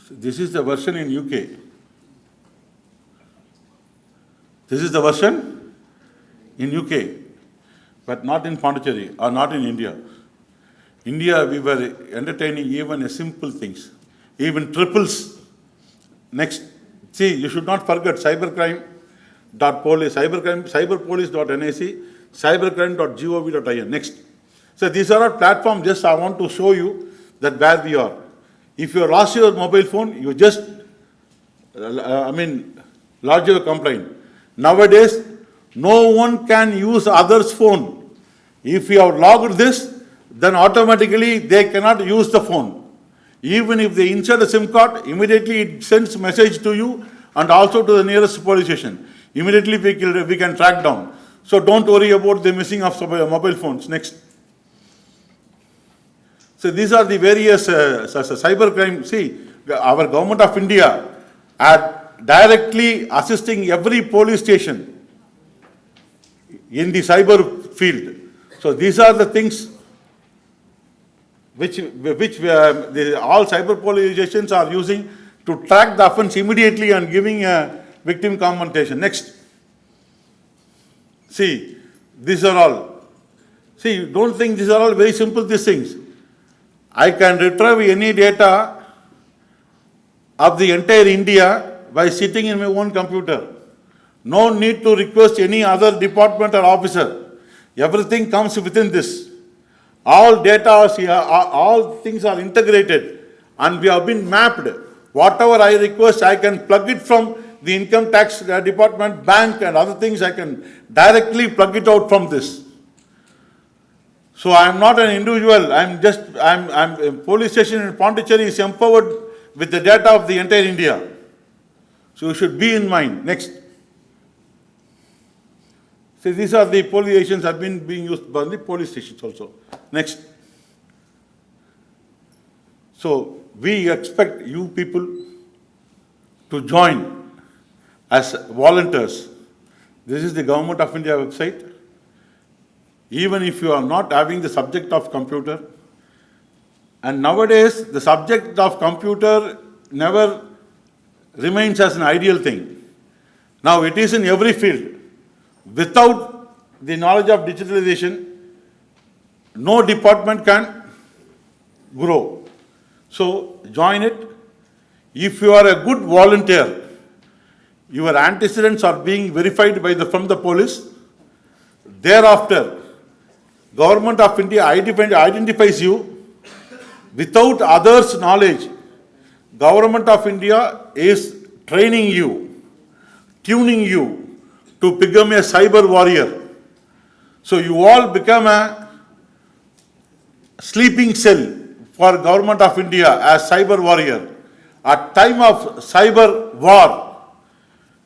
This is the version in UK. This is the version in UK, but not in Pondicherry or not in India. India, we were entertaining even simple things, even triples. Next, see, you should not forget cybercrime.police, cyberpolice.nac, cybercrime.gov.in. Next. So these are our platforms. Just I want to show you that where we are. If you lost your mobile phone, you just, lodge your complaint. Nowadays, no one can use others' phone. If you have logged this, then automatically they cannot use the phone. Even if they insert a SIM card, immediately it sends message to you and also to the nearest police station. Immediately we can track down. So don't worry about the missing of mobile phones. Next. So these are the various cybercrime. See, our government of India are directly assisting every police station in the cyber field. So these are the things which all cyber police stations are using to track the offense immediately and giving a victim compensation. Next. See, these are all. See, don't think these are all very simple, these things. I can retrieve any data of the entire India by sitting in my own computer. No need to request any other department or officer. Everything comes within this. All data, all things are integrated and we have been mapped. Whatever I request, I can plug it from the income tax department, bank and other things, I can directly plug it out from this. So I am not an individual, I'm a police station in Pondicherry is empowered with the data of the entire India. So you should be in mind. Next. See, these are the police stations have been being used by the police stations also. Next. So we expect you people to join as volunteers. This is the Government of India website. Even if you are not having the subject of computer, and nowadays the subject of computer never remains as an ideal thing. Now it is in every field. Without the knowledge of digitalization, no department can grow. So join it. If you are a good volunteer, your antecedents are being verified from the police. Thereafter, Government of India identifies you without others' knowledge. Government of India is training you, tuning you to become a cyber warrior. So you all become a sleeping cell for Government of India as cyber warrior. At time of cyber war,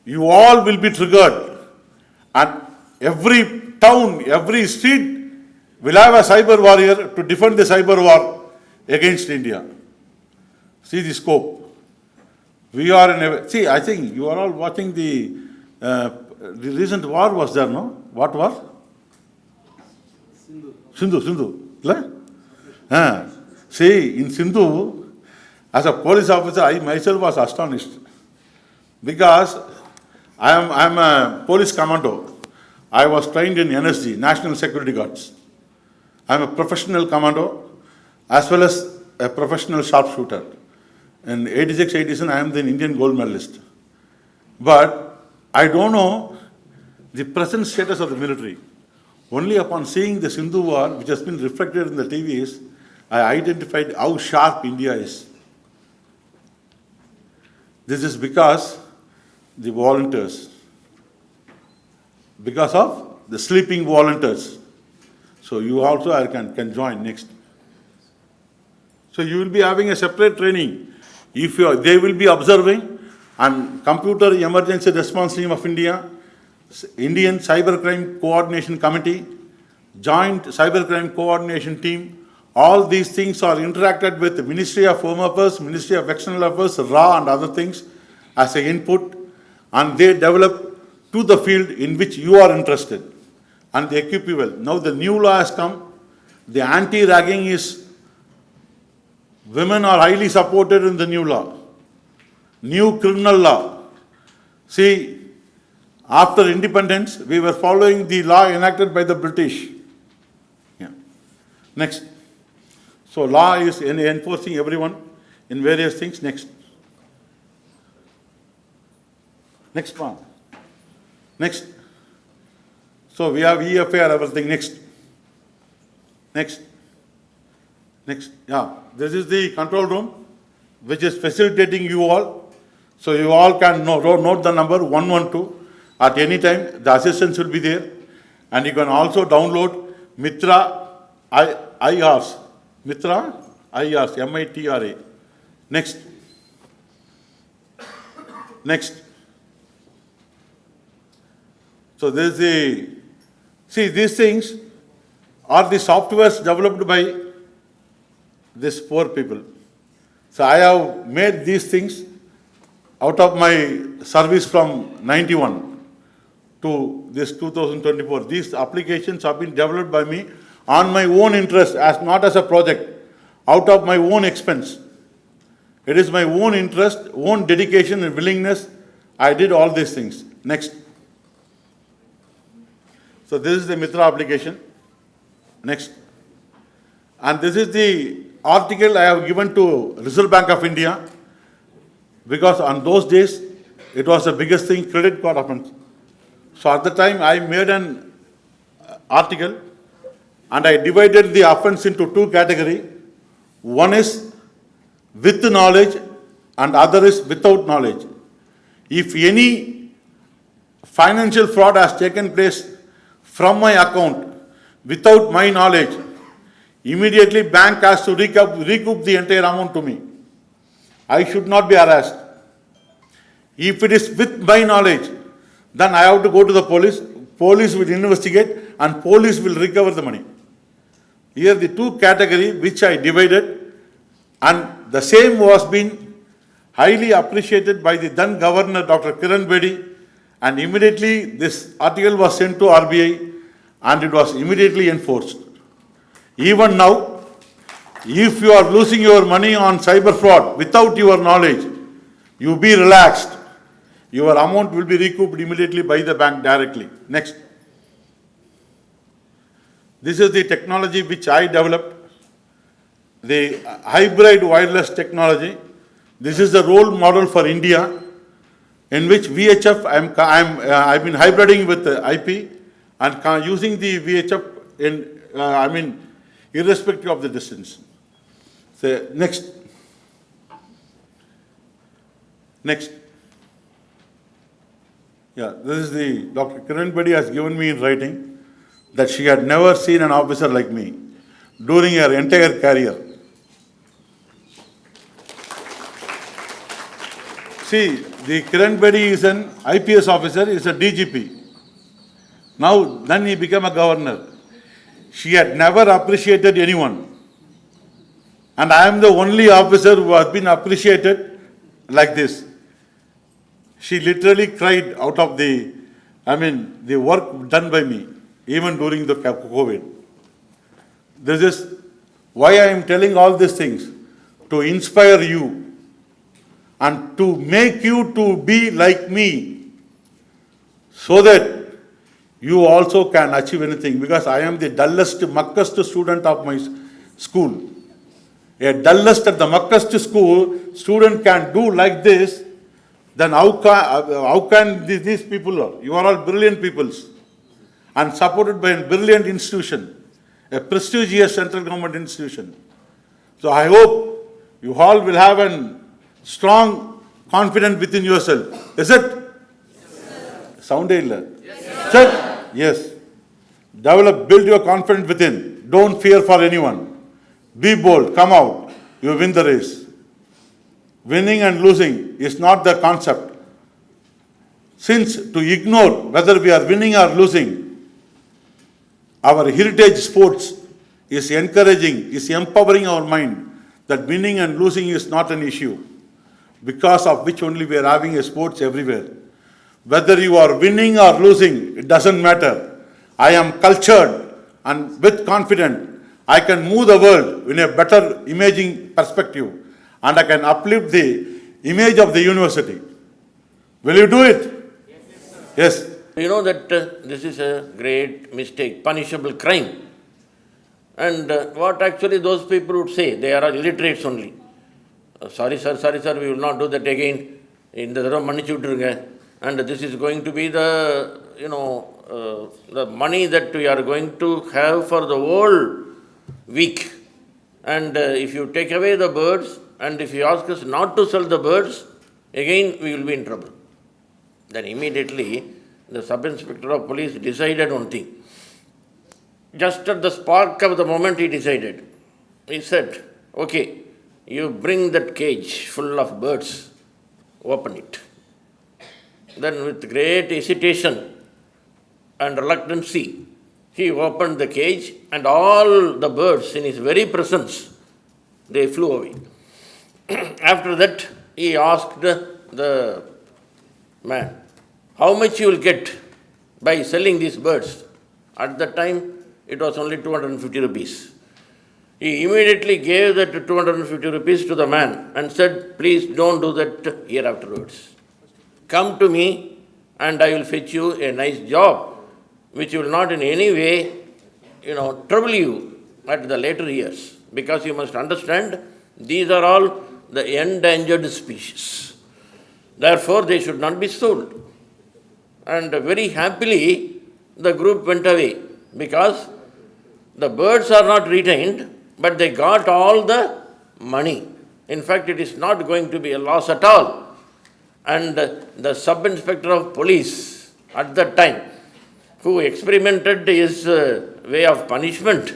you all will be triggered and every town, every street will have a cyber warrior to defend the cyber war against India. See the scope. We are in a, see, I think you are all watching the recent war was there, no? What war? Sindhu. See, in Sindhu, as a police officer, I myself was astonished because I am a police commando. I was trained in NSG, National Security Guards. I am a professional commando as well as a professional sharpshooter. In 86-87, I am the Indian gold medalist. But I don't know the present status of the military. Only upon seeing the Sindhu war, which has been reflected in the TVs, I identified how sharp India is. This is because the volunteers, because of the sleeping volunteers. So you also can join next. So you will be having a separate training. If they will be observing, and Computer Emergency Response Team of India, Indian Cybercrime Coordination Committee, Joint Cybercrime Coordination Team, all these things are interacted with the Ministry of Home Affairs, Ministry of External Affairs, RA and other things as an input, and they develop to the field in which you are interested, and they equip you well. Now the new law has come. The anti-ragging is, women are highly supported in the new law. New criminal law. See, after independence, we were following the law enacted by the British. Yeah. Next. So law is enforcing everyone in various things. Next. Next one. Next. So we have EFA and everything. Next. Next. Next. Yeah. This is the control room, which is facilitating you all. So you all can note the number 112. At any time, the assistants will be there. And you can also download Mitra IRs. Mitra IRs, MITRA. Next. Next. So this is the, see, these things are the softwares developed by these poor people. So I have made these things out of my service from 91 to this 2024. These applications have been developed by me on my own interest, as not as a project, out of my own expense. It is my own interest, own dedication and willingness. I did all these things. Next. So this is the Mitra application. Next. And this is the article I have given to Reserve Bank of India, because on those days, it was the biggest thing, credit card offense. So at the time, I made an article and I divided the offense into two categories. One is with knowledge and other is without knowledge. If any financial fraud has taken place from my account without my knowledge, immediately bank has to recoup the entire amount to me. I should not be harassed. If it is with my knowledge, then I have to go to the police. Police will investigate and police will recover the money. Here the two categories which I divided, and the same was being highly appreciated by the then Governor Dr. Kiran Bedi, and immediately this article was sent to RBI and it was immediately enforced. Even now, if you are losing your money on cyber fraud without your knowledge, you be relaxed. Your amount will be recouped immediately by the bank directly. Next. This is the technology which I developed, the hybrid wireless technology. This is the role model for India, in which VHF, I've been hybriding with IP and using the VHF in, irrespective of the distance. So next. Next. Yeah, this is the, Dr. Kiran Bedi has given me in writing that she had never seen an officer like me during her entire career. See, the Kiran Bedi is an IPS officer, is a DGP. Now, then he became a governor. She had never appreciated anyone. And I am the only officer who has been appreciated like this. She literally cried out of the work done by me, even during the COVID. This is Why I am telling all these things? To inspire you and to make you to be like me, so that you also can achieve anything, because I am the dullest, muckest student of my school. A dullest at the muckest school, student can do like this, then how can these people are? You are all brilliant peoples and supported by a brilliant institution, a prestigious central government institution. So I hope you all will have a strong confidence within yourself. Is it? Sound illa? Yes. Yes. Develop, build your confidence within. Don't fear for anyone. Be bold, come out. You win the race. Winning and losing is not the concept. Since to ignore whether we are winning or losing, our heritage sports is encouraging, is empowering our mind that winning and losing is not an issue, because of which only we are having a sports everywhere. Whether you are winning or losing, it doesn't matter. I am cultured and with confidence, I can move the world in a better imaging perspective, and I can uplift the image of the university. Will you do it? Yes. You know that this is a great mistake, punishable crime. And what actually those people would say, they are illiterates only. Sorry sir, we will not do that again. In the and this is going to be the, the money that we are going to have for the whole week. And if you take away the birds, and if you ask us not to sell the birds, again we will be in trouble. Then immediately the sub-inspector of police decided one thing. Just at the spark of the moment he decided. He said, okay, you bring that cage full of birds, open it. Then with great hesitation and reluctancy, he opened the cage, and all the birds in his very presence, they flew away. After that, he asked the man, how much you will get by selling these birds? At that time, it was only 250 rupees. He immediately gave that 250 rupees to the man and said, please don't do that here afterwards. Come to me and I will fetch you a nice job which will not in any way, trouble you at the later years. Because you must understand, these are all the endangered species. Therefore, they should not be sold. And very happily, the group went away because the birds are not retained, but they got all the money. In fact, it is not going to be a loss at all. And the sub-inspector of police at that time, who experimented his way of punishment,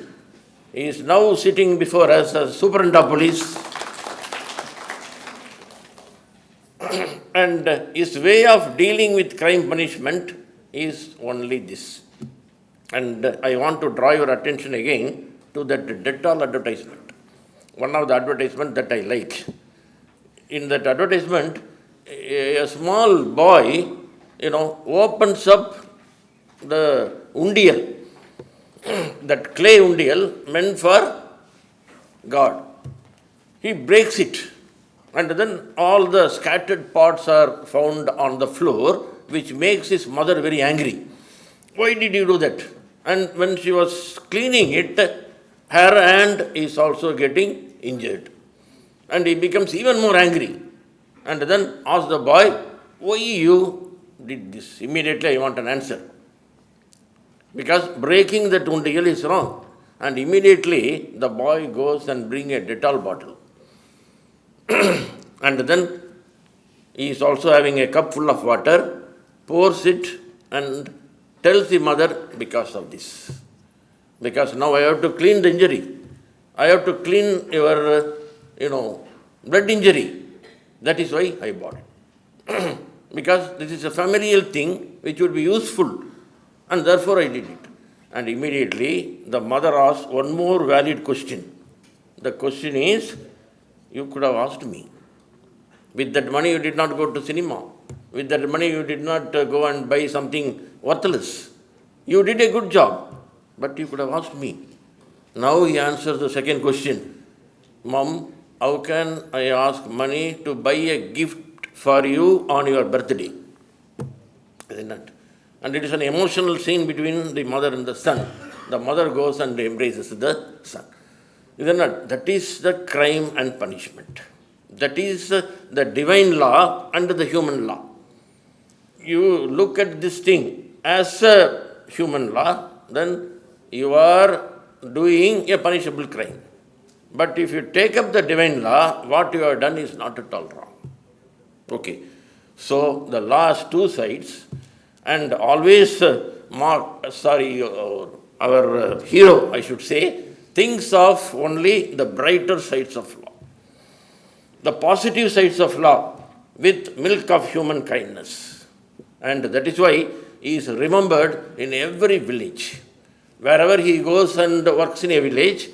is now sitting before us as superintendent of police. And his way of dealing with crime punishment is only this. And I want to draw your attention again to that Dettol advertisement. One of the advertisements that I like. In that advertisement, a small boy, opens up the undial, that clay undial meant for God. He breaks it, and then all the scattered parts are found on the floor, which makes his mother very angry. Why did you do that? And when she was cleaning it, her hand is also getting injured. And he becomes even more angry. And then asks the boy, why you did this? Immediately I want an answer. Because breaking the undial is wrong. And immediately the boy goes and brings a Dettol bottle. And then he is also having a cup full of water, pours it and tells the mother, because of this. Because now I have to clean the injury. I have to clean your, blood injury. That is why I bought it. Because this is a familial thing which would be useful. And therefore I did it. And immediately the mother asked one more valid question. The question is, you could have asked me. With that money you did not go to cinema. With that money you did not go and buy something worthless. You did a good job, but you could have asked me. Now he answers the second question. Mom, how can I ask money to buy a gift for you on your birthday? Isn't it? And it is an emotional scene between the mother and the son. The mother goes and embraces the son. Isn't it? That is the crime and punishment. That is the divine law and the human law. You look at this thing as a human law, then you are doing a punishable crime. But if you take up the divine law, what you have done is not at all wrong. Okay. So the law has two sides, and always our hero, I should say, thinks of only the brighter sides of law, the positive sides of law with milk of human kindness. And that is why he is remembered in every village. Wherever he goes and works in a village,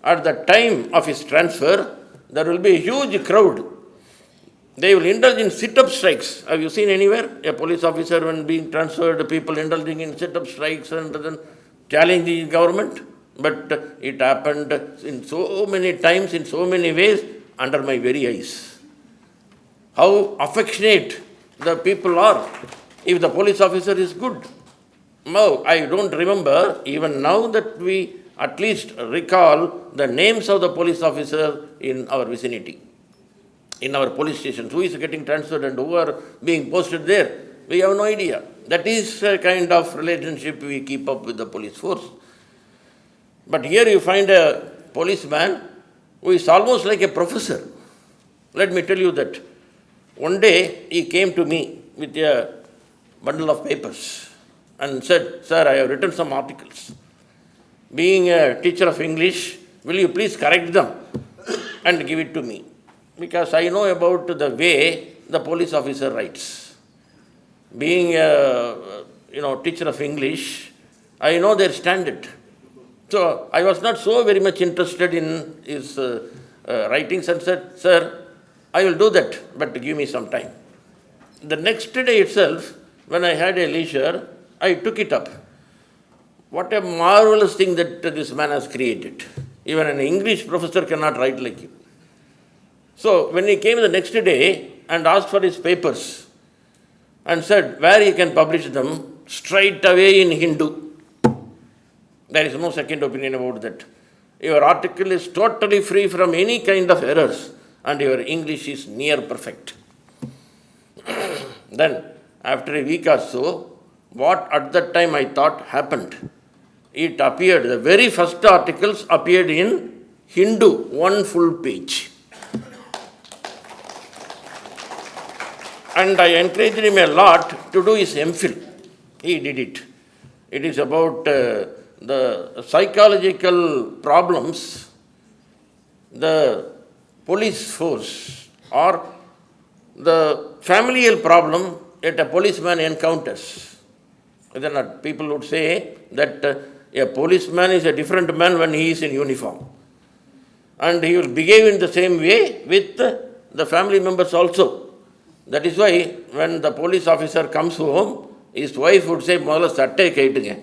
at the time of his transfer, there will be a huge crowd. They will indulge in sit-up strikes. Have you seen anywhere a police officer, when being transferred, people indulging in sit-up strikes and then challenging the government? But it happened in so many times, in so many ways, under my very eyes. How affectionate the people are if the police officer is good. Now, I don't remember even now that we at least recall the names of the police officer in our vicinity, in our police stations, who is getting transferred and who are being posted there. We have no idea. That is a kind of relationship we keep up with the police force. But here you find a policeman who is almost like a professor. Let me tell you that. One day he came to me with a bundle of papers and said, "Sir, I have written some articles. Being a teacher of English, will you please correct them and give it to me? Because I know about the way the police officer writes. Being a teacher of English, I know their standard." So I was not so very much interested in his writings and said, "Sir, I will do that, but give me some time." The next day itself, when I had a leisure, I took it up. What a marvelous thing that this man has created. Even an English professor cannot write like him. So when he came the next day and asked for his papers and said where he can publish them, straight away in Hindu. There is no second opinion about that. Your article is totally free from any kind of errors and your English is near perfect. Then, after a week or so, what at that time I thought happened, it appeared, the very first articles appeared in Hindu, one full page. And I encouraged him a lot to do his MPhil. He did it. It is about the psychological problems the police force or the familial problem that a policeman encounters. People would say that a policeman is a different man when he is in uniform. And he will behave in the same way with the family members also. That is why when the police officer comes home, his wife would say, "Modala satte kaitunga.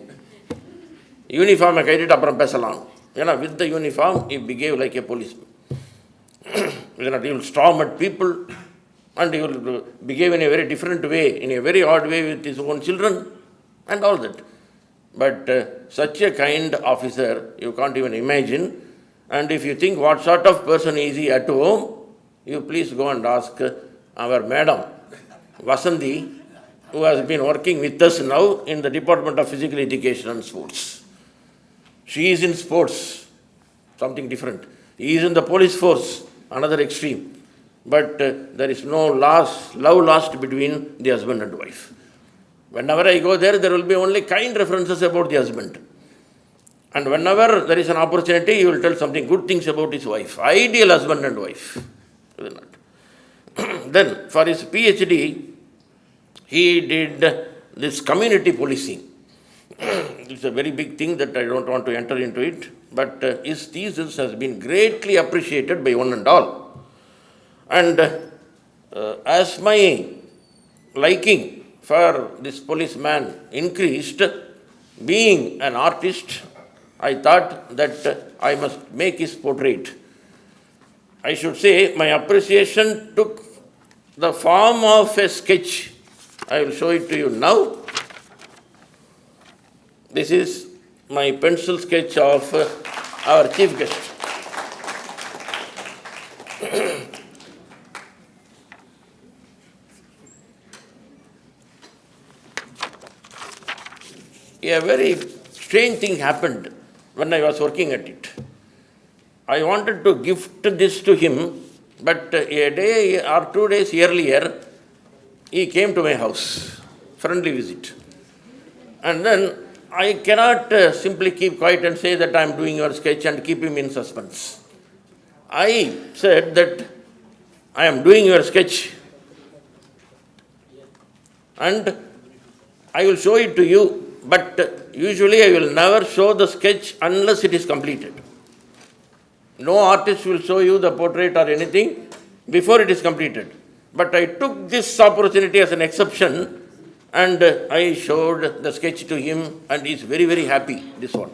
Uniform kaitit appuram pesalam." With the uniform, he behave like a policeman. He will storm at people and he will behave in a very different way, in a very odd way with his own children and all that. But such a kind officer, you can't even imagine. And if you think what sort of person is he at home, you please go and ask our madam, Vasanthi, who has been working with us now in the Department of Physical Education and Sports. She is in sports, something different. He is in the police force, another extreme. But there is no love lost between the husband and wife. Whenever I go there, there will be only kind references about the husband. And whenever there is an opportunity, he will tell something good things about his wife. Ideal husband and wife. Then, for his PhD, he did this community policing. It's a very big thing that I don't want to enter into it. But his thesis has been greatly appreciated by one and all. And as my liking for this policeman increased, being an artist I thought that I must make his portrait. I should say my appreciation took the form of a sketch. I will show it to you now. This is my pencil sketch of our chief guest. A very strange thing happened when I was working at it. I wanted to gift this to him, but a day or 2 days earlier, he came to my house, friendly visit. And then I cannot simply keep quiet and say that I am doing your sketch and keep him in suspense. I said that I am doing your sketch and I will show it to you, but usually I will never show the sketch unless it is completed. No artist will show you the portrait or anything before it is completed. But I took this opportunity as an exception and I showed the sketch to him and he is very, very happy, this one.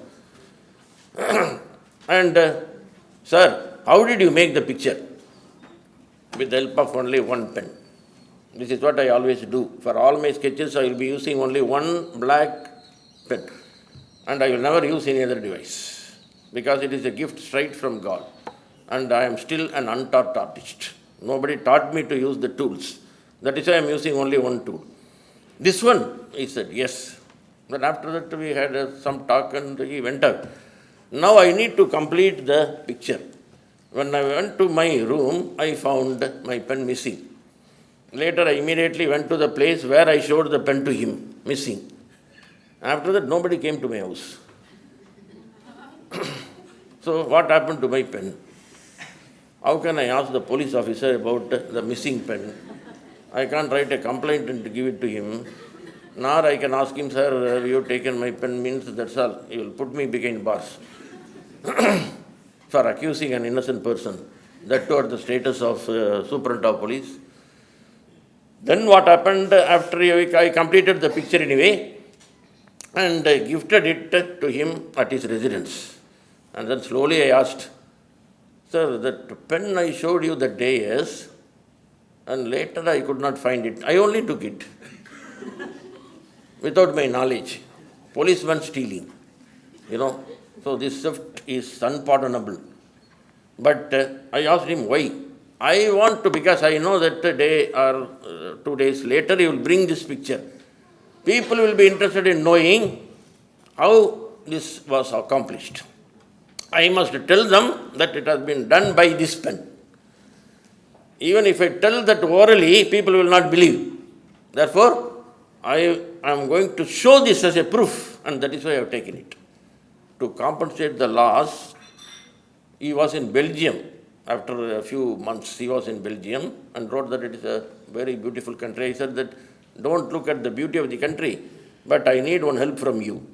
And, sir, how did you make the picture? With the help of only one pen. This is what I always do. For all my sketches, I will be using only one black pen. And I will never use any other device. Because it is a gift straight from God. And I am still an untaught artist. Nobody taught me to use the tools. That is why I am using only one tool. This one, he said, yes. But after that we had some talk and he went out. Now I need to complete the picture. When I went to my room, I found my pen missing. Later I immediately went to the place where I showed the pen to him, missing. After that nobody came to my house. So what happened to my pen? How can I ask the police officer about the missing pen? I can't write a complaint and give it to him. Nor I can ask him, sir, have you taken my pen? Means that's all. He will put me behind bars for accusing an innocent person. That too at the status of superintendent of police. Then what happened after a week? I completed the picture anyway and gifted it to him at his residence. And then slowly I asked, sir, that pen I showed you that day, yes? And later I could not find it. I only took it without my knowledge. Policeman stealing, So this theft is unpardonable. But I asked him why. I want to, because I know that a day or 2 days later he will bring this picture. People will be interested in knowing how this was accomplished. I must tell them that it has been done by this pen. Even if I tell that orally, people will not believe. Therefore, I am going to show this as a proof, and that is why I have taken it. To compensate the loss, he was in Belgium. After a few months, he was in Belgium and wrote that it is a very beautiful country. I said that don't look at the beauty of the country, but I need one help from you.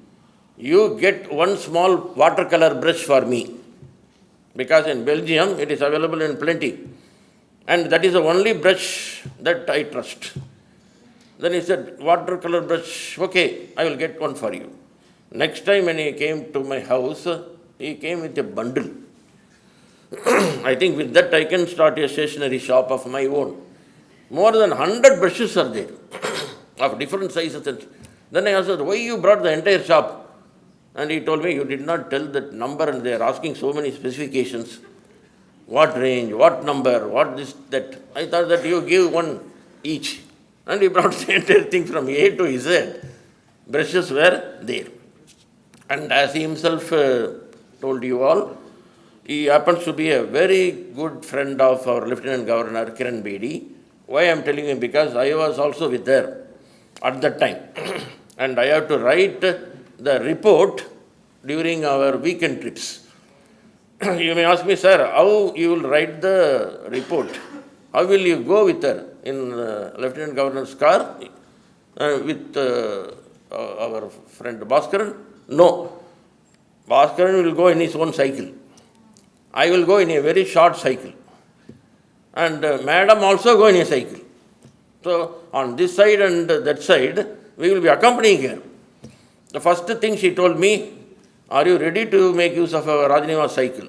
You get one small watercolor brush for me, because in Belgium it is available in plenty. And that is the only brush that I trust. Then he said, watercolor brush, okay, I will get one for you. Next time when he came to my house, he came with a bundle. I think with that I can start a stationery shop of my own. More than 100 brushes are there of different sizes. Then I asked, why you brought the entire shop? And he told me, you did not tell that number and they are asking so many specifications. What range, what number, what this, that. I thought that you give one each. And he brought the entire thing from A to Z. Brushes were there. And as he himself told you all, he happens to be a very good friend of our Lieutenant Governor, Kiran Bedi. Why I am telling him? Because I was also with her at that time. And I have to write the report during our weekend trips. You may ask me, sir, how you will write the report? How will you go with her? In Lieutenant Governor's car with our friend Bhaskaran? No. Bhaskaran will go in his own cycle. I will go in a very short cycle. And madam also go in a cycle. So on this side and that side, we will be accompanying her. The first thing she told me, are you ready to make use of a Rajniwas cycle?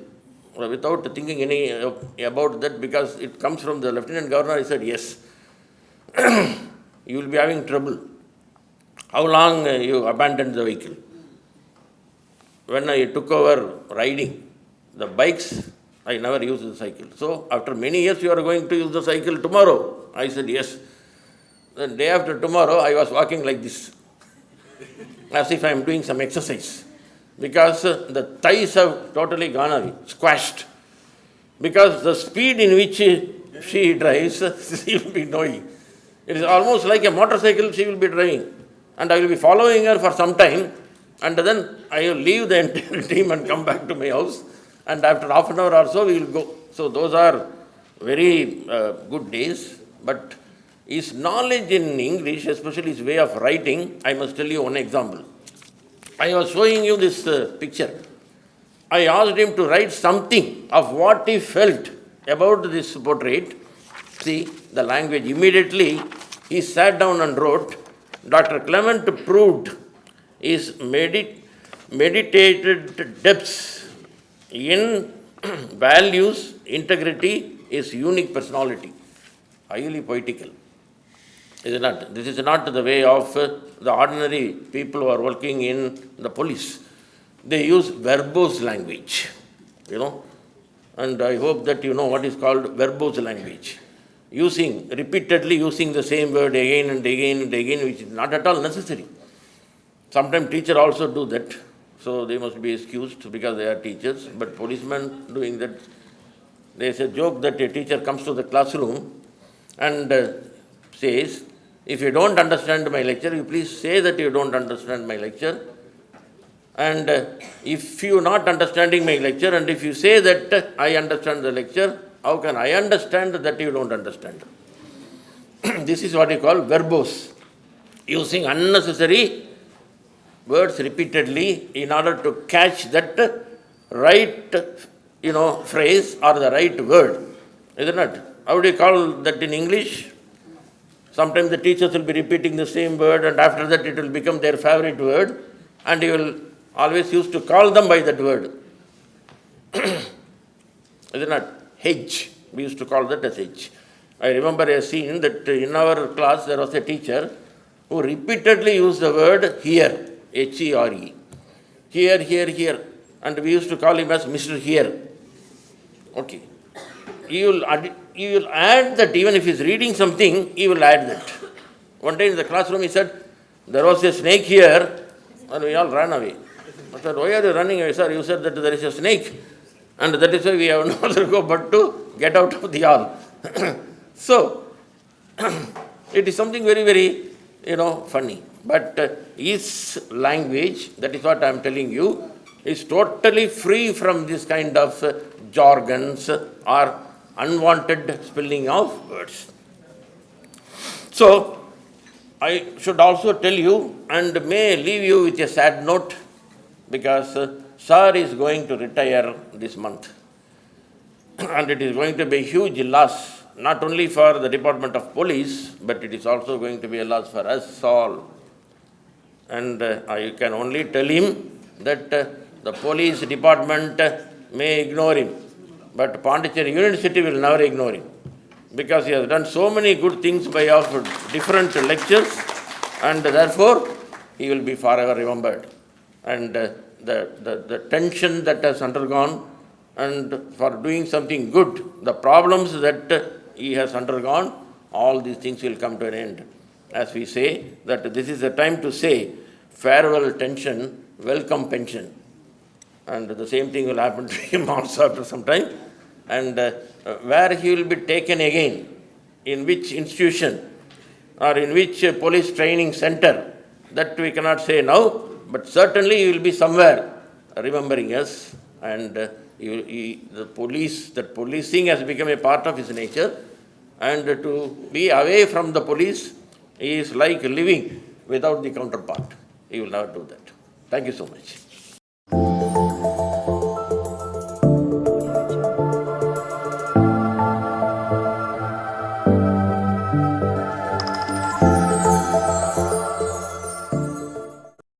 Without thinking any about that, because it comes from the Lieutenant Governor, he said, yes, you will be having trouble. How long you abandoned the vehicle? When I took over riding the bikes, I never used the cycle. So after many years, you are going to use the cycle tomorrow. I said, yes. The day after tomorrow, I was walking like this, as if I am doing some exercise. Because the thighs have totally gone away, squashed. Because the speed in which she drives, she will be knowing. It is almost like a motorcycle she will be driving. And I will be following her for some time, and then I will leave the entire team and come back to my house. And after half an hour or so, we will go. So those are very good days. But his knowledge in English, especially his way of writing, I must tell you one example. I was showing you this picture. I asked him to write something of what he felt about this portrait. See, the language. Immediately, he sat down and wrote, Dr. Clement proved his meditated depths in values, integrity, his unique personality. Highly poetical. Is it not? This is not the way of the ordinary people who are working in the police. They use verbose language, and I hope that you know what is called verbose language. Repeatedly using the same word again and again and again, which is not at all necessary. Sometimes teachers also do that, so they must be excused because they are teachers, but policemen doing that. There is a joke that a teacher comes to the classroom and says, if you don't understand my lecture, you please say that you don't understand my lecture. And if you are not understanding my lecture, and if you say that I understand the lecture, how can I understand that you don't understand? This is what you call verbose. Using unnecessary words repeatedly in order to catch that right, phrase or the right word. Isn't it? How do you call that in English? Sometimes the teachers will be repeating the same word, and after that it will become their favorite word, and you will always used to call them by that word. Is it not? Hedge. We used to call that as hedge. I remember a scene that in our class there was a teacher who repeatedly used the word here, H-E-R-E. Here, here, here. And we used to call him as Mr. Here. Okay. You will add that even if he is reading something, he will add that. One day in the classroom he said, there was a snake here, and we all ran away. I said, why are you running away, sir? You said that there is a snake, and that is why we have no other go but to get out of the hall. So, it is something very, very, funny. But his language, that is what I am telling you, is totally free from this kind of jargons or unwanted spelling of words. So, I should also tell you, and may leave you with a sad note, because Sir is going to retire this month. And it is going to be a huge loss, not only for the Department of Police, but it is also going to be a loss for us all. And I can only tell him that the police department may ignore him, but Pondicherry University will never ignore him, because he has done so many good things by of different lectures, and therefore he will be forever remembered. And the tension that has undergone, and for doing something good, the problems that he has undergone, all these things will come to an end. As we say, that this is the time to say, farewell tension, welcome pension. And the same thing will happen to him also after some time. And where he will be taken again, in which institution, or in which police training center, that we cannot say now, but certainly he will be somewhere remembering us. And the policing has become a part of his nature, and to be away from the police is like living without the counterpart. He will never do that. Thank you so much.